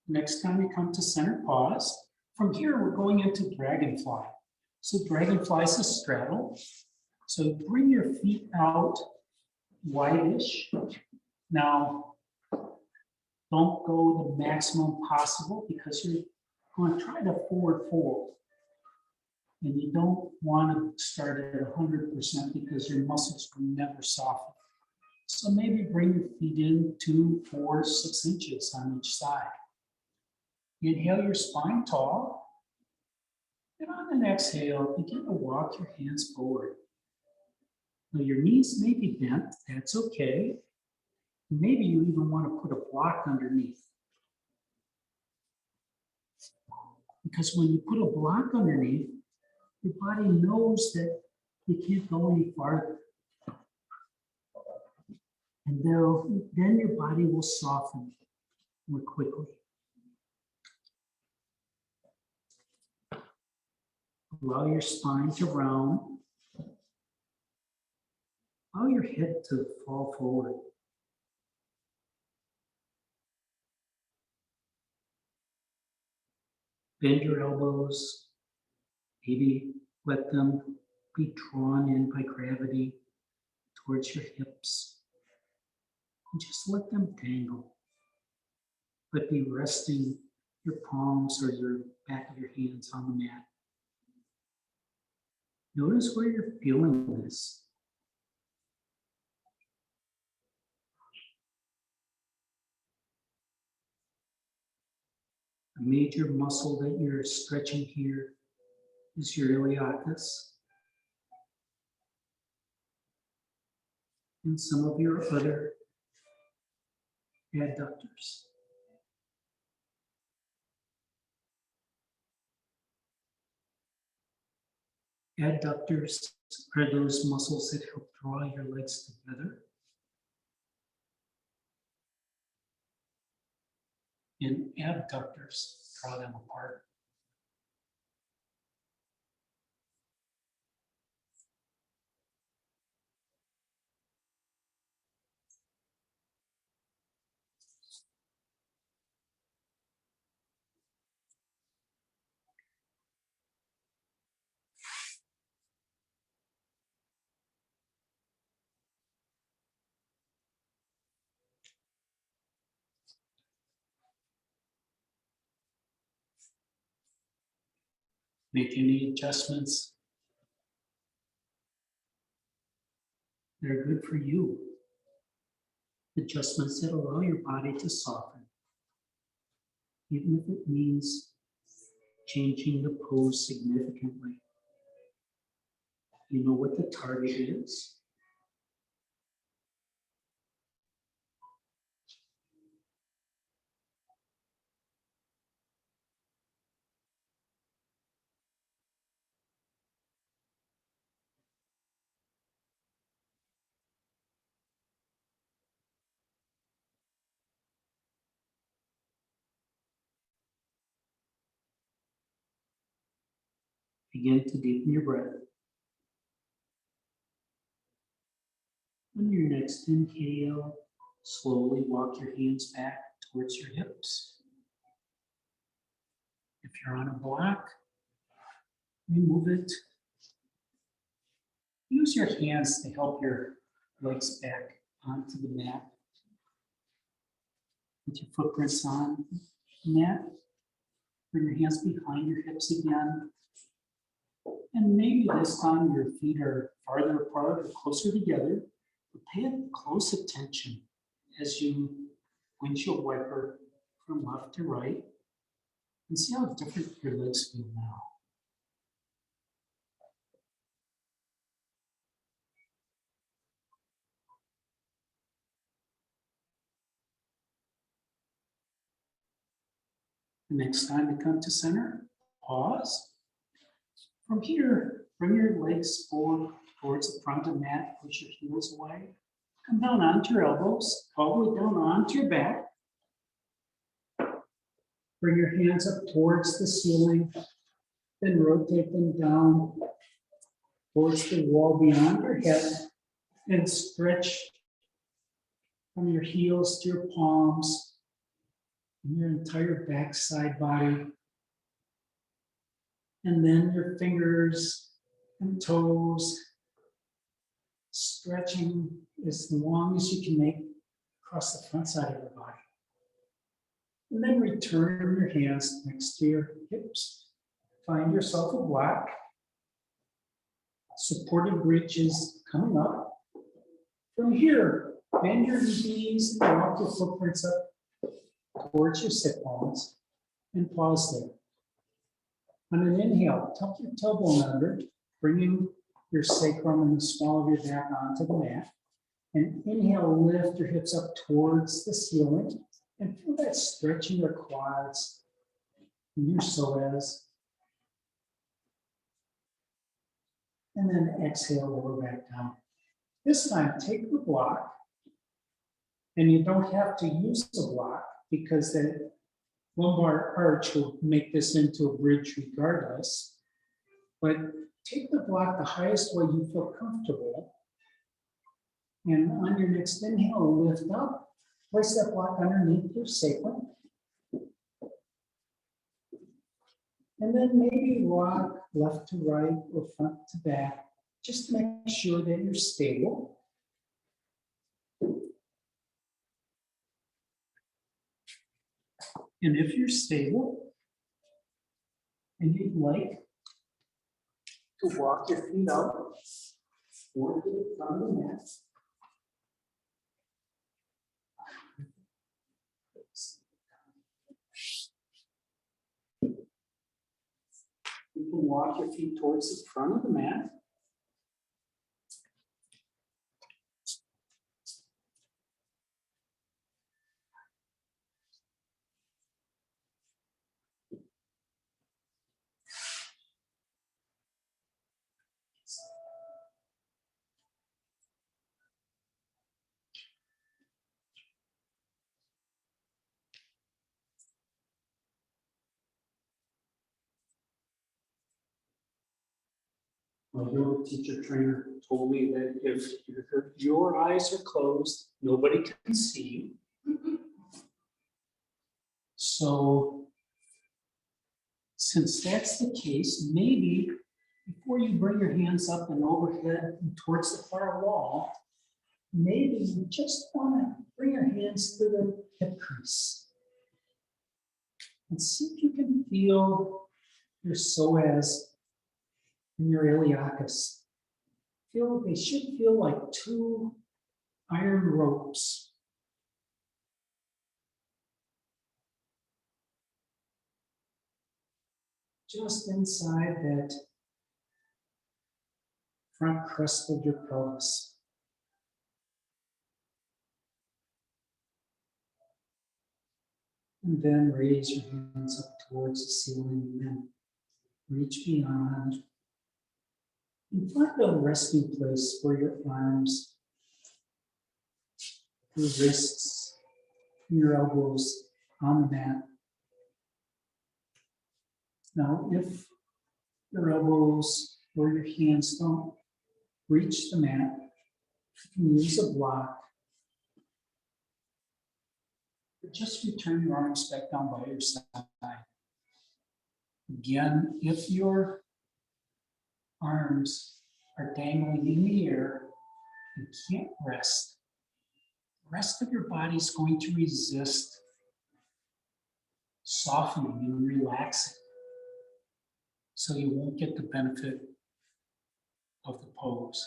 Next time we come to center pause, from here we're going into Dragonfly. So Dragonfly is a straddle. So bring your feet out wide-ish. Now, don't go the maximum possible because you're going to try to forward fold. And you don't want to start at 100% because your muscles will never soften. So maybe bring your feet in 2, 4, 6 inches on each side. Inhale your spine tall. And on an exhale, begin to walk your hands forward. Now your knees may be bent, that's okay. Maybe you even want to put a block underneath. Because when you put a block underneath, your body knows that you can't go any farther. And then your body will soften more quickly. Allow your spine to round. Allow your head to fall forward. Bend your elbows. Maybe let them be drawn in by gravity towards your hips. And just let them dangle. But be resting your palms or your back of your hands on the mat. Notice where you're feeling this. A major muscle that you're stretching here is your iliacus. And some of your other adductors. Adductors are those muscles that help draw your legs together. And abductors draw them apart. Make any adjustments that are good for you. adjustments that allow your body to soften, even if it means changing the pose significantly. You know what the target is. Begin to deepen your breath. On your next inhale, slowly walk your hands back towards your hips. If you're on a block, remove it. Use your hands to help your legs back onto the mat. With your footprints on the mat, bring your hands behind your hips again. And maybe this time your feet are farther apart or closer together. But pay close attention as you windshield wiper from left to right and see how different your legs feel now. The next time you come to center, pause. From here, bring your legs forward towards the front of the mat, push your heels away. Come down onto your elbows, all the way down onto your back. Bring your hands up towards the ceiling, then rotate them down towards the wall beyond your head, and stretch from your heels to your palms and your entire backside body. And then your fingers and toes, stretching as long as you can make across the front side of your body. And then return your hands next to your hips. Find yourself a block. Supported bridges coming up. From here, bend your knees and walk your footprints up towards your sit bones and pause there. On an inhale, tuck your tailbone under, bringing your sacrum and the small of your back onto the mat. And inhale, lift your hips up towards the ceiling and feel that stretch in your quads and your psoas. And then exhale, lower back down. This time, take the block, and you don't have to use the block because the lumbar arch will make this into a bridge regardless. But take the block the highest way you feel comfortable. And on your next inhale, lift up, place that block underneath your sacrum. And then maybe rock left to right or front to back, just to make sure that you're stable. And if you're stable and you'd like to walk your feet out or to the front of the mat. You can walk your feet towards the front of the mat. My yoga teacher trainer told me that if your eyes are closed, nobody can see you. So, since that's the case, maybe before you bring your hands up and overhead and towards the far wall, maybe you just want to bring your hands to the hip crease and see if you can feel your psoas and your iliacus. They should feel like two iron ropes just inside that front crust of your pelvis. And then raise your hands up towards the ceiling and reach beyond. And find a resting place for your arms, your wrists, and your elbows on the mat. Now, if your elbows or your hands don't reach the mat, you can use a block. But just return your arms back down by your side. Again, if your arms are dangling in the air and can't rest, the rest of your body is going to resist softening and relaxing. So you won't get the benefit of the pose.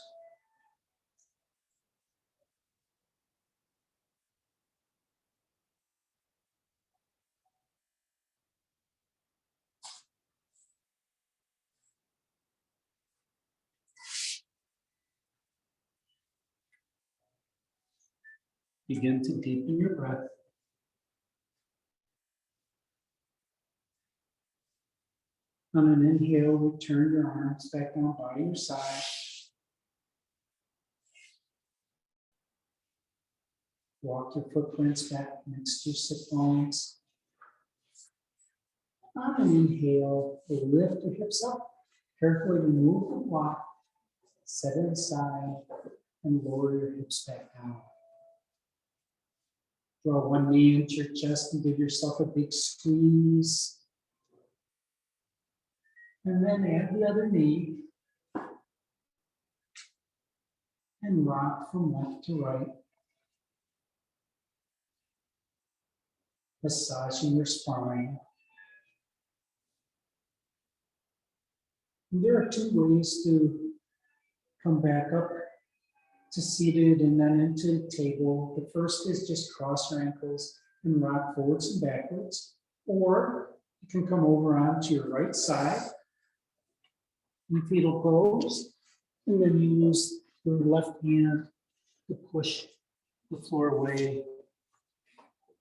Begin to deepen your breath. On an inhale, return your arms back down by your side. Walk your footprints back next to your sit bones. On an inhale, lift your hips up. Carefully remove the block, set it aside, and lower your hips back down. Draw one knee into your chest and give yourself a big squeeze. And then add the other knee and rock from left to right, massaging your spine. And there are two ways to come back up to seated and then into the table. The first is just cross your ankles and rock forwards and backwards. Or you can come over onto your right side in fetal pose, and then use your left hand to push the floor away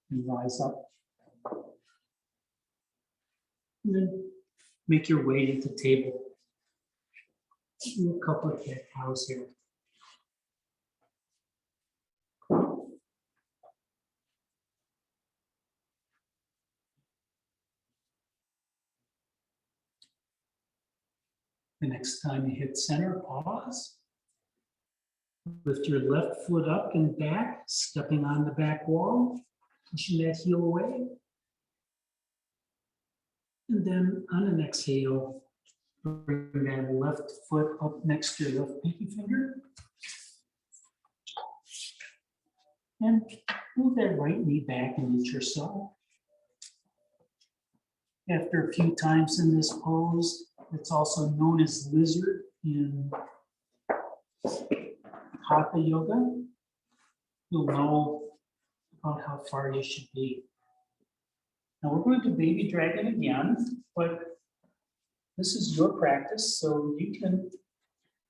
and rise up. And then make your way to the table. Do a couple of cat cows here. The next time you hit center, pause. Lift your left foot up and back, stepping on the back wall, pushing that heel away. And then on an exhale, bring that left foot up next to your left pinky finger. And move that right knee back and meet yourself. After a few times in this pose, it's also known as lizard in Hatha yoga. You'll know about how far you should be. Now we're going to baby dragon again, but this is your practice, so you can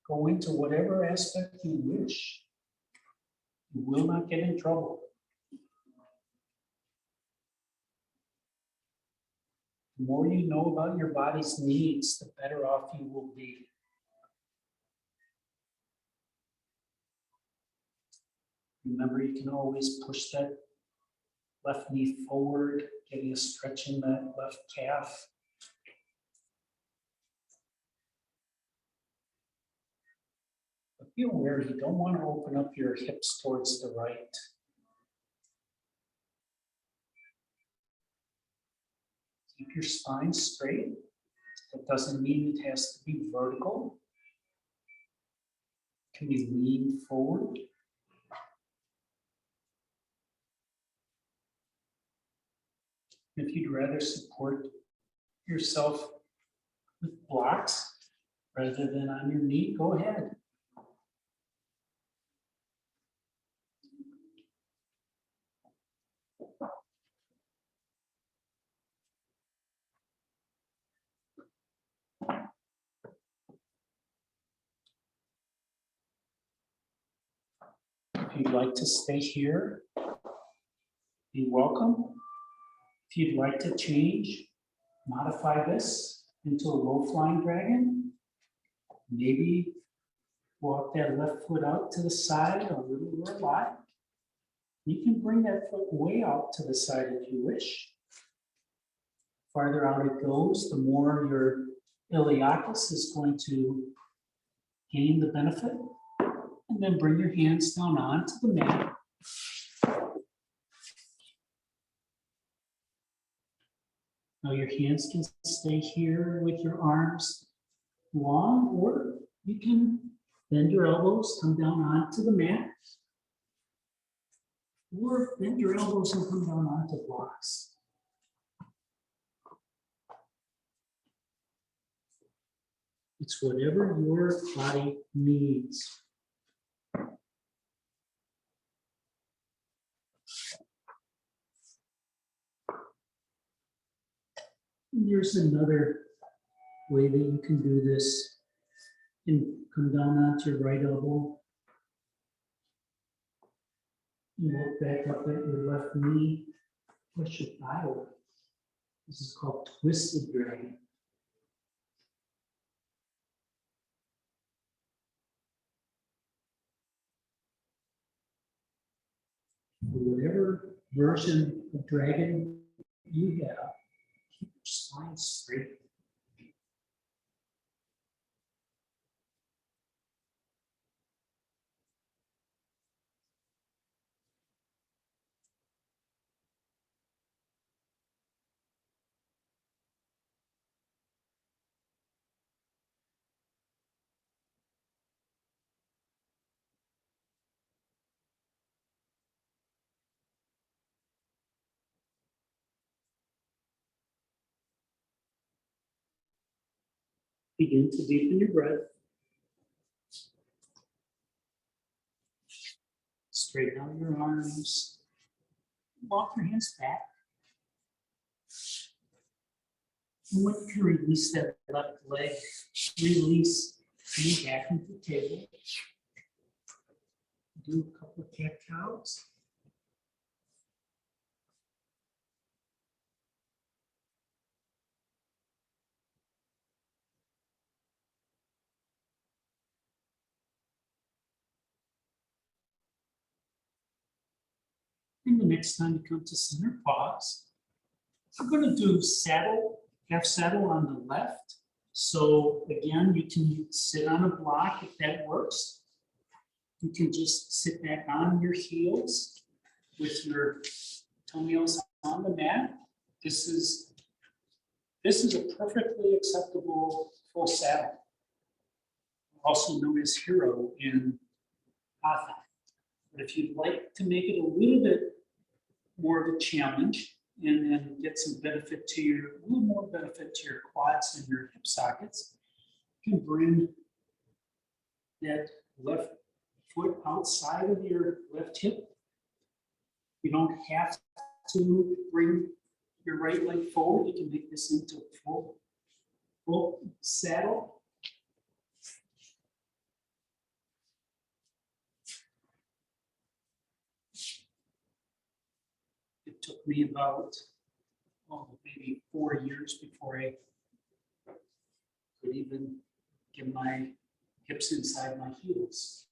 go into whatever aspect you wish. You will not get in trouble. The more you know about your body's needs, the better off you will be. Remember, you can always push that left knee forward, getting a stretch in that left calf. But be aware, you don't want to open up your hips towards the right. Keep your spine straight. That doesn't mean it has to be vertical. It can be leaned forward. If you'd rather support yourself with blocks rather than on your knee, go ahead. If you'd like to stay here, be welcome. If you'd like to change, modify this into a low-flying dragon, maybe walk that left foot out to the side a little or a lot. You can bring that foot way out to the side if you wish. Farther out it goes, the more your iliacus is going to gain the benefit. And then bring your hands down onto the mat. Now your hands can stay here with your arms long, or you can bend your elbows, come down onto the mat, or bend your elbows and come down onto blocks. It's whatever your body needs. And here's another way that you can do this. You can come down onto your right elbow. And look back up at your left knee. Push your thigh away. This is called twisted dragon. Whatever version of dragon you have, keep your spine straight. Begin to deepen your breath. Straighten out your arms. Walk your hands back. And when you can release that left leg, release knee back into the table. Do a couple of cat cows. And the next time you come to center, pause. We're going to do saddle, half saddle on the left. So again, you can sit on a block if that works. You can just sit back on your heels with your toenails on the mat. This is a perfectly acceptable full saddle, also known as hero in Hatha. But if you'd like to make it a little bit more of a challenge and then get some benefit to a little more benefit to your quads and your hip sockets, you can bring that left foot outside of your left hip. You don't have to bring your right leg forward. You can make this into a full saddle. It took me about maybe 4 years before I could even get my hips inside my heels.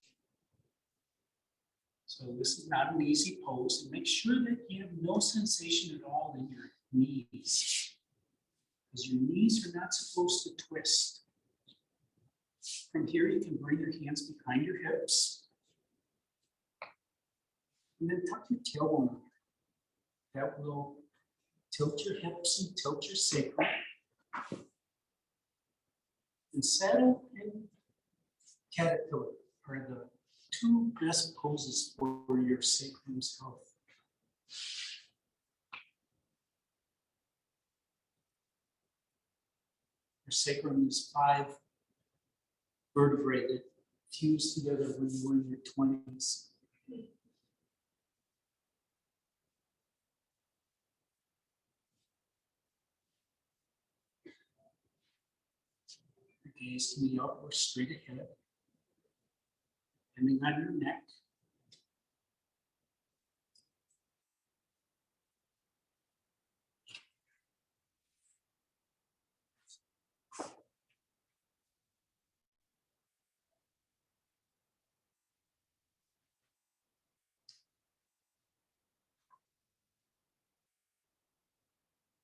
So this is not an easy pose. And make sure that you have no sensation at all in your knees, because your knees are not supposed to twist. From here, you can bring your hands behind your hips and then tuck your tailbone under. That will tilt your hips and tilt your sacrum. And saddle and caterpillar are the two best poses for your sacrum's health. Your sacrum is 5 vertebrae that fuse together when you were in your 20s. Your gaze can be up or straight ahead, depending on your neck.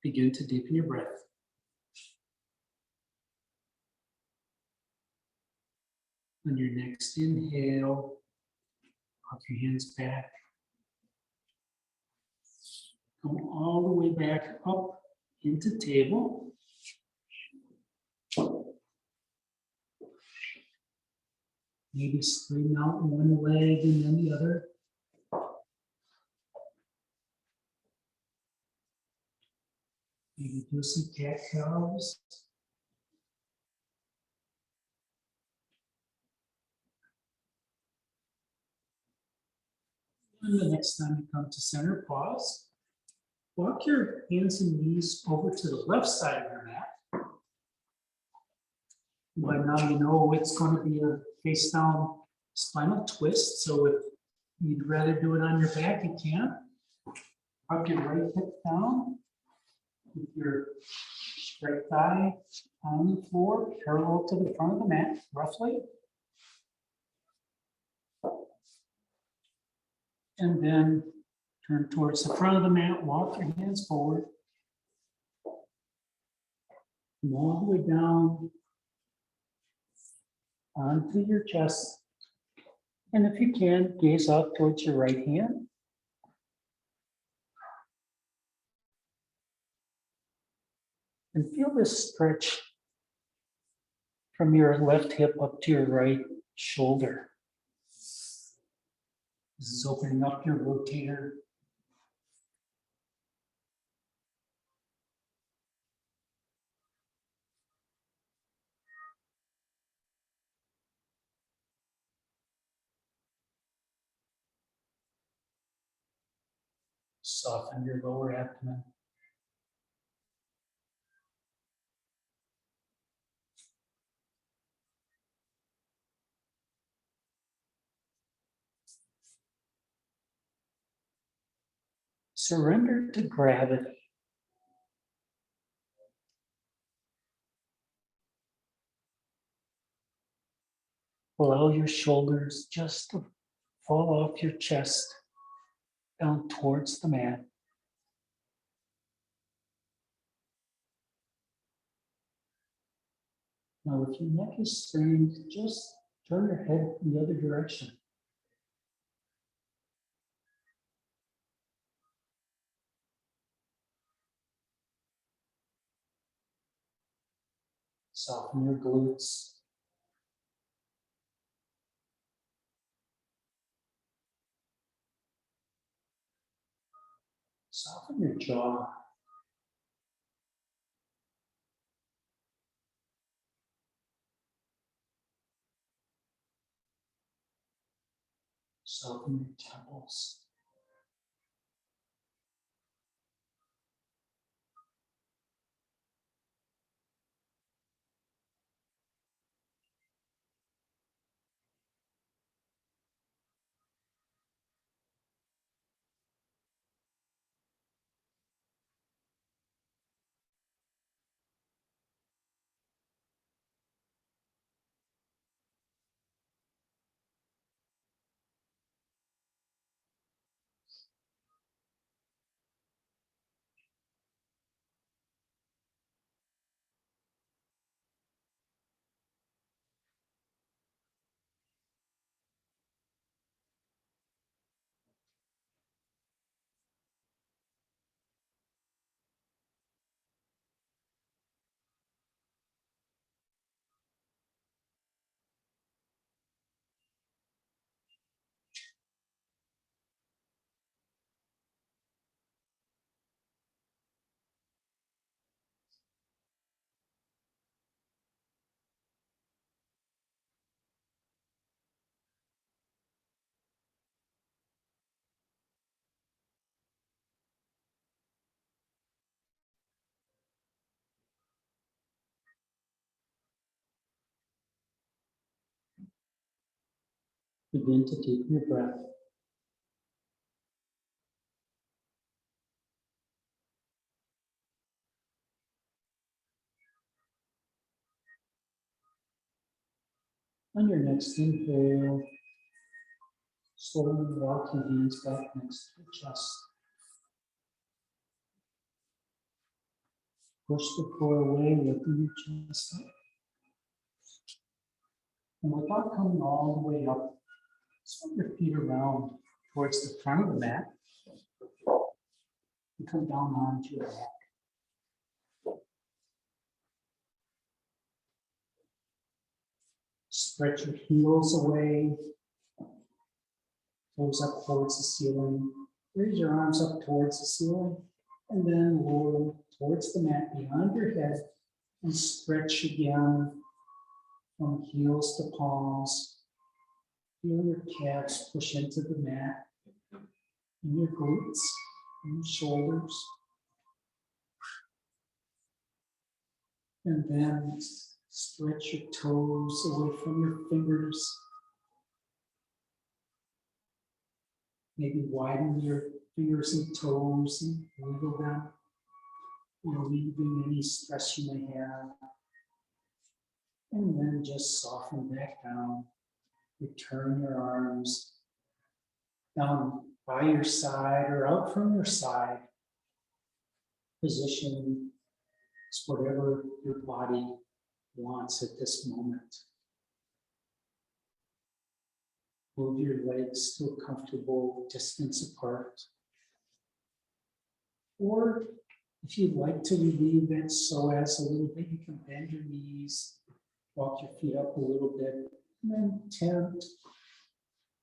Begin to deepen your breath. On your next inhale, walk your hands back. Come all the way back up into table. Maybe straighten out one leg and then the other. Maybe do some cat-cows. And the next time you come to center, pause. Walk your hands and knees over to the left side of your mat. By now you know it's going to be a face down spinal twist. So if you'd rather do it on your back, you can. Drop your right hip down. With your right thigh on the floor, parallel to the front of the mat, roughly. And then turn towards the front of the mat, walk your hands forward. Come all the way down onto your chest. And if you can, gaze out towards your right hand. And feel this stretch from your left hip up to your right shoulder. This is opening up your rotator. Soften your lower abdomen. Surrender to gravity. Allow your shoulders just to fall off your chest down towards the mat. Now, if your neck is strained, just turn your head in the other direction. Soften your glutes. Soften your jaw. Soften your temples. Begin to deepen your breath. On your next inhale, slowly walk your hands back next to your chest. Push the core away, lifting your chest up. And without coming all the way up, swing your feet around towards the front of the mat. And come down onto your back. Stretch your heels away. Toes up towards the ceiling. Raise your arms up towards the ceiling. And then lower towards the mat beyond your head. And stretch again from heels to palms. Feel your calves push into the mat. And your glutes and your shoulders. And then stretch your toes away from your fingers. Maybe widen your fingers and toes and wiggle them, relieving any stress you may have. And then just soften back down. Return your arms down by your side or out from your side. Position is whatever your body wants at this moment. Move your legs to a comfortable distance apart. Or if you'd like to relieve that psoas a little bit, you can bend your knees, walk your feet up a little bit, and then tempt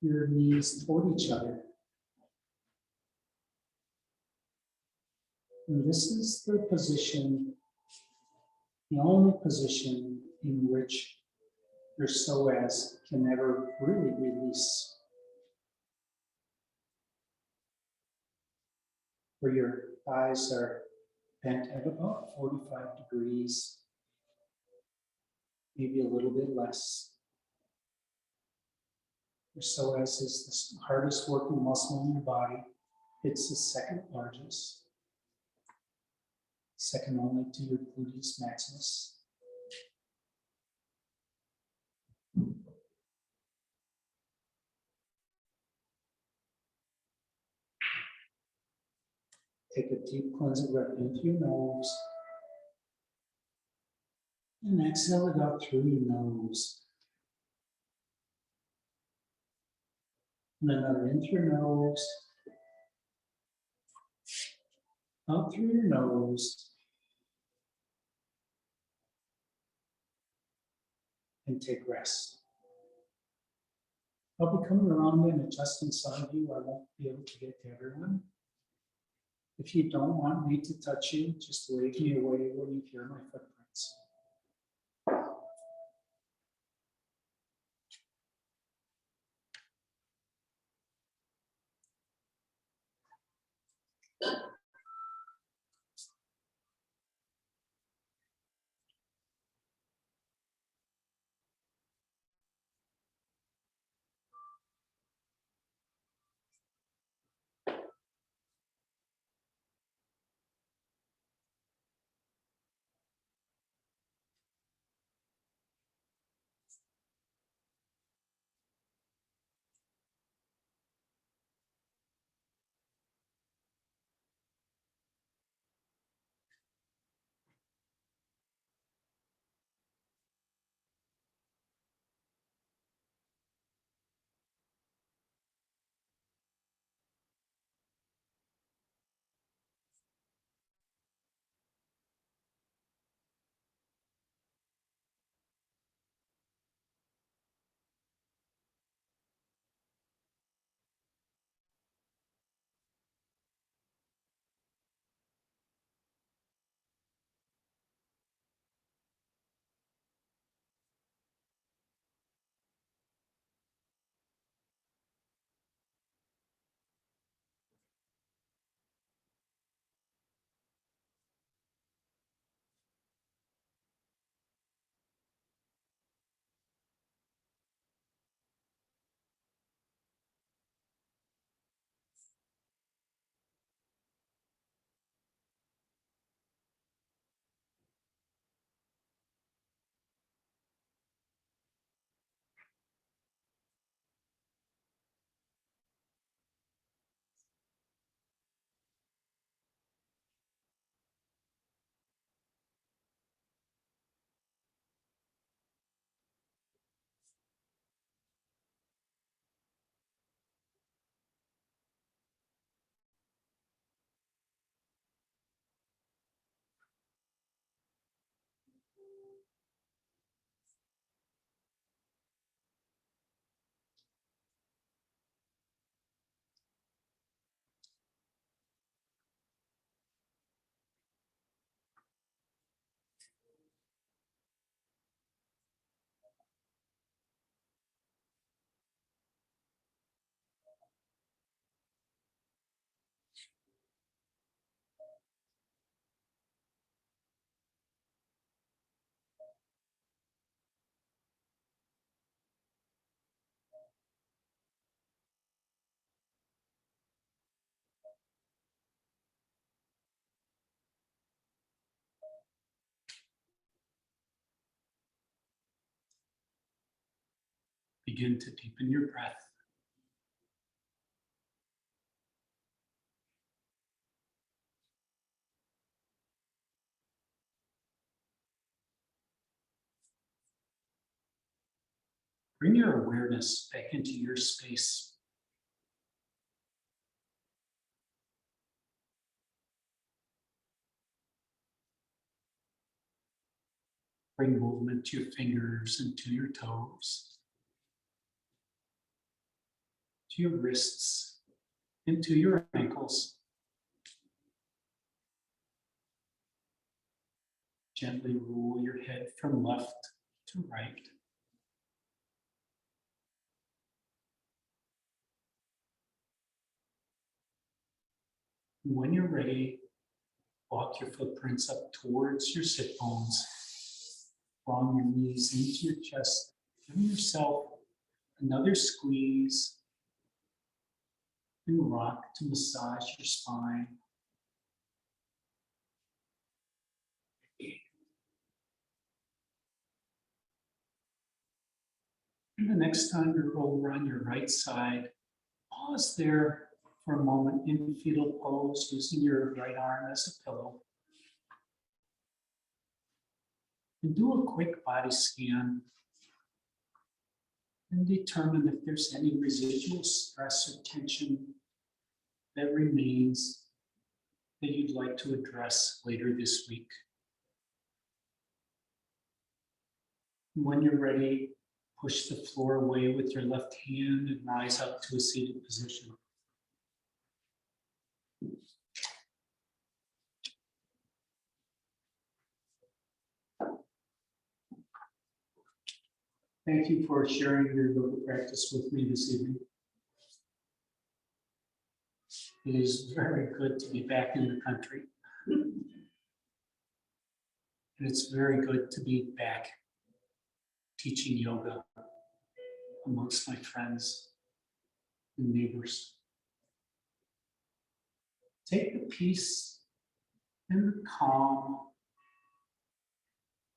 your knees toward each other. And this is the position, the only position in which your psoas can never really release. Where your thighs are bent at about 45 degrees, maybe a little bit less. Your psoas is the hardest working muscle in your body. It's the second largest, second only to your gluteus maximus. Take a deep cleansing breath in through your nose. And exhale it out through your nose. And another in through your nose. Out through your nose. And take rest. I'll be coming around and adjusting some of you. I won't be able to get to everyone. If you don't want me to touch you, just wave me away when you hear my footprints. Begin to deepen your breath. Bring your awareness back into your space. Bring movement to your fingers and to your toes, to your wrists, and to your ankles. Gently roll your head from left to right. When you're ready, walk your footprints up towards your sit bones. Draw your knees into your chest. Give yourself another squeeze and rock to massage your spine. And the next time you're over on your right side, pause there for a moment in fetal pose, using your right arm as a pillow. And do a quick body scan and determine if there's any residual stress or tension that remains that you'd like to address later this week. And when you're ready, push the floor away with your left hand and rise up to a seated position. Thank you for sharing your yoga practice with me this evening. It is very good to be back in the country. And it's very good to be back teaching yoga amongst my friends and neighbors. Take the peace and the calm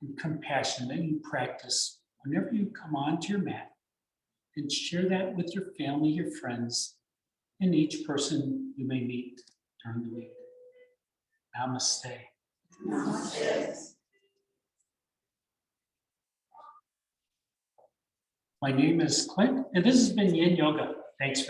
and compassion that you practice whenever you come onto your mat, and share that with your family, your friends, and each person you may meet during the week. Namaste. Namaste. My name is Clint, and this has been Yin Yoga. Thanks for